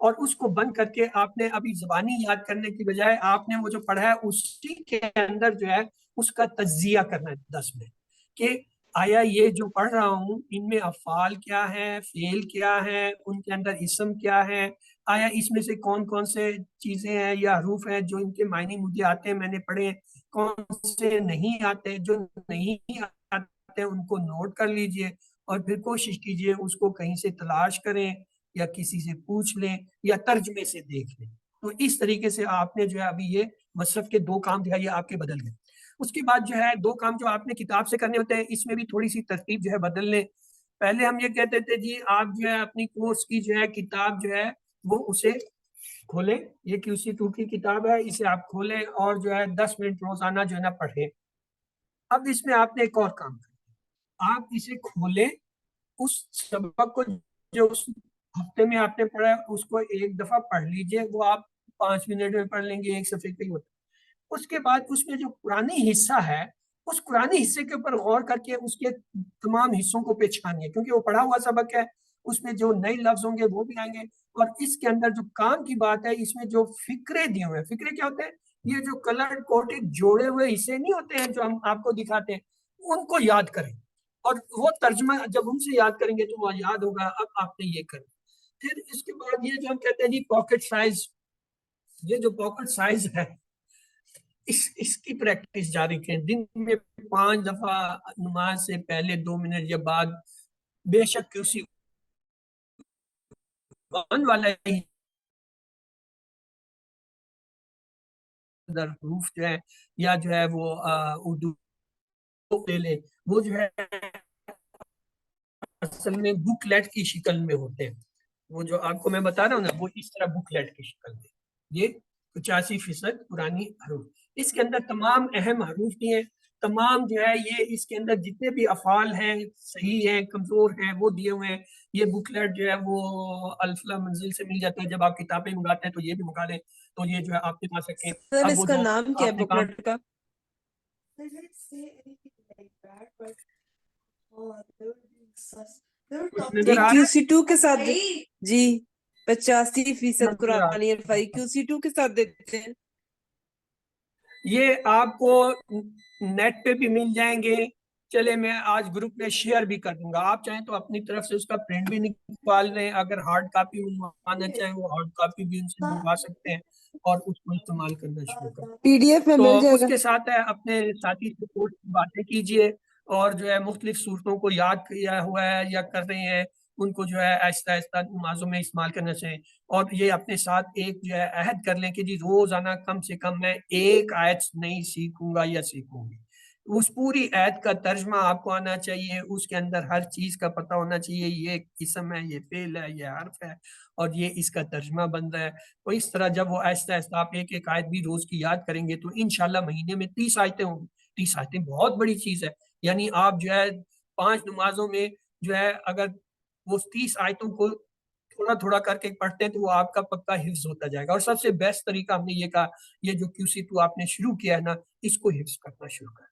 और उसको बंद करके आपने अभी ज़बानी याद करने की बजाय आपने वो जो पढ़ा है उसी के अंदर जो है उसका तज्जिया करना है 10 मिनट, कि आया ये जो पढ़ रहा हूँ इनमें अफ़ाल क्या है, फेल क्या है, उनके अंदर इसम क्या है, आया इसमें से कौन कौन से चीज़ें हैं या हरूफ हैं जो इनके मायने मुझे आते हैं, मैंने पढ़े, कौन से नहीं आते, जो नहीं आते उनको नोट कर लीजिए और फिर कोशिश कीजिए उसको कहीं से तलाश करें या किसी से पूछ लें या तर्जमे से देख लें। तो इस तरीके से आपने जो है अभी ये मसरफ के 2 काम जो है ये आपके बदल गए। उसके बाद जो है 2 काम जो आपने किताब से करने होते हैं, इसमें भी थोड़ी सी तरतीब जो है बदल लें। पहले हम ये कहते थे जी आप जो है अपनी कोर्स की जो है किताब जो है वो उसे खोलें, ये QC2 की किताब है, इसे आप खोलें और जो है 10 मिनट रोजाना जो है ना पढ़ें। अब इसमें आपने एक और काम करना, आप इसे खोलें, उस सबक को जो उस हफ्ते में आपने पढ़ा है उसको एक दफा पढ़ लीजिए, वो आप 5 मिनट में पढ़ लेंगे, एक सफे पे ही होता है। उसके बाद उसमें जो पुरानी हिस्सा है उस पुराने हिस्से के ऊपर गौर करके उसके तमाम हिस्सों को पहचानिए, क्योंकि वो पढ़ा हुआ सबक है, उसमें जो नए लफ्ज होंगे वो भी आएंगे। और इसके अंदर जो काम की बात है, इसमें जो फिक्रे दिए हुए हैं, फिक्रे क्या होते हैं, ये जो कलर कोटेड जोड़े हुए हिस्से नहीं होते हैं जो हम आपको दिखाते हैं, उनको याद करें और वो तर्जमा जब उनसे याद करेंगे तो वो याद होगा। अब आपने ये करें। फिर इसके बाद ये जो हम कहते हैं जी पॉकेट साइज, ये जो पॉकेट साइज है इसकी प्रैक्टिस जारी करें। दिन में 5 दफा नमाज से पहले 2 मिनट या बाद, बेशक किसी वाला ही हरूफ जो है या जो है वो उर्दू ले ले, वो जो है असल में बुकलेट की शक्ल में होते हैं। वो जो आपको मैं बता रहा हूँ ना वो इस तरह बुकलेट की शक्ल में, ये 85% पुरानी हरूफ, इसके अंदर तमाम अहम हरूफ दिए, तमाम जो है ये इसके अंदर जितने भी अफाल हैं सही हैं कमजोर हैं वो दिए हुए हैं। ये बुकलेट जो है वो अल्फला मंजिल से मिल जाता है, जब आप किताबें मंगाते हैं तो ये भी मंगा लें, तो ये जो है आपके पास रखें। सर अब वो इसका जो नाम क्या है आपने काम बुकलेट का? कुछ ये नजर आ रहा है, QC2 के साथ जी 85% नजर आ रहा कुरानी है। अरफाई QC2 के साथ देते हैं। ये आपको नेट पे भी मिल जाएंगे, चले मैं आज ग्रुप में शेयर भी कर दूंगा, आप चाहें तो अपनी तरफ से उसका प्रिंट भी निकाल लें, अगर हार्ड कॉपी मंगवाना चाहें वो हार्ड कॉपी भी उनसे मंगवा सकते हैं और उसको इस्तेमाल करना शुरू करें। PDF में तो मिल जाएगा। उसके साथ है अपने साथी से बातें कीजिए और जो है मुख्तलिफ सूरतों को याद किया हुआ है या कर रहे हैं उनको जो है आहिस्ता आहिस्ता नमाजों में इस्तेमाल करना चाहिए। और ये अपने साथ एक जो है अहद कर लें कि जी रोजाना कम से कम मैं एक आयत नहीं सीखूंगा या सीखूंगी, उस पूरी आयत का तर्जमा आपको आना चाहिए, उसके अंदर हर चीज का पता होना चाहिए, ये किस्म है, ये फेल है, ये हर्फ है और ये इसका तर्जमा बन रहा है। तो इस तरह जब वो आहिस्ता आहिस्ता आप एक एक आयत भी रोज की याद करेंगे तो इंशाल्लाह महीने में 30 आयतें होंगी। 30 आयतें बहुत बड़ी चीज है, यानी आप जो है 5 नमाजों में जो है अगर वो 30 आयतों को थोड़ा थोड़ा करके पढ़ते हैं तो वो आपका पक्का हिफ्ज होता जाएगा। और सबसे बेस्ट तरीका हमने ये कहा, ये जो QC2 आपने शुरू किया है ना, इसको हिफ्ज करना शुरू कर,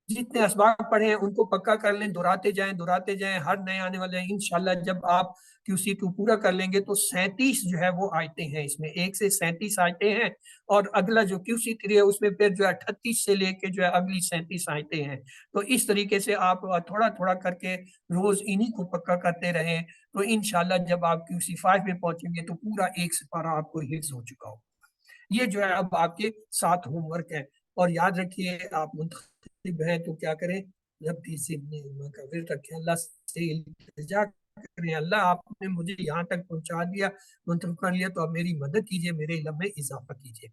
जितने असबाब पढ़े हैं उनको पक्का कर लें, दोहराते जाएं, हर नए आने वाले हैं इंशाल्लाह। जब आप QC2 पूरा कर लेंगे तो 37 जो है वो आयतें हैं, इसमें 1 से 37 आयतें हैं और अगला जो QC3 है उसमें फिर जो है 38 से लेके जो है अगली 37 आयतें हैं। तो इस तरीके से आप थोड़ा थोड़ा करके रोज इन्हीं को पक्का करते रहें तो इंशाल्लाह जब आप QC5 में पहुंचेंगे तो पूरा एक सिपारा आपको हिफ्ज हो चुका हो। یہ جو ہے اب آپ کے 7 ہوم ورک ہیں، اور یاد رکھیے آپ منتخب ہیں تو کیا کریں، جب بھی ورد رکھیں، اللہ سے التجا کریں، اللہ آپ نے مجھے یہاں تک پہنچا دیا، منتخب کر لیا، تو اب میری مدد کیجیے، میرے علم میں اضافہ کیجیے۔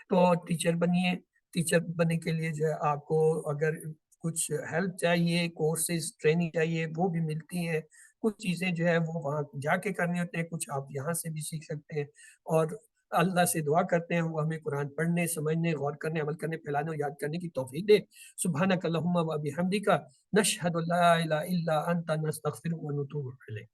تو ٹیچر بنیے، ٹیچر بننے کے لیے جو ہے آپ کو اگر کچھ ہیلپ چاہیے، کورسز ٹریننگ چاہیے، وہ بھی ملتی ہیں، کچھ چیزیں جو ہے وہ وہاں جا کے کرنے ہوتے ہیں، کچھ آپ یہاں سے بھی سیکھ سکتے ہیں، اور اللہ سے دعا کرتے ہیں وہ ہمیں قرآن پڑھنے، سمجھنے، غور کرنے، عمل کرنے، پھیلانے اور یاد کرنے کی توفیق دے۔ سبحانک اللہم و بحمدک، نشہد لا الہ الا انت، نستغفرک و نتوب الیک۔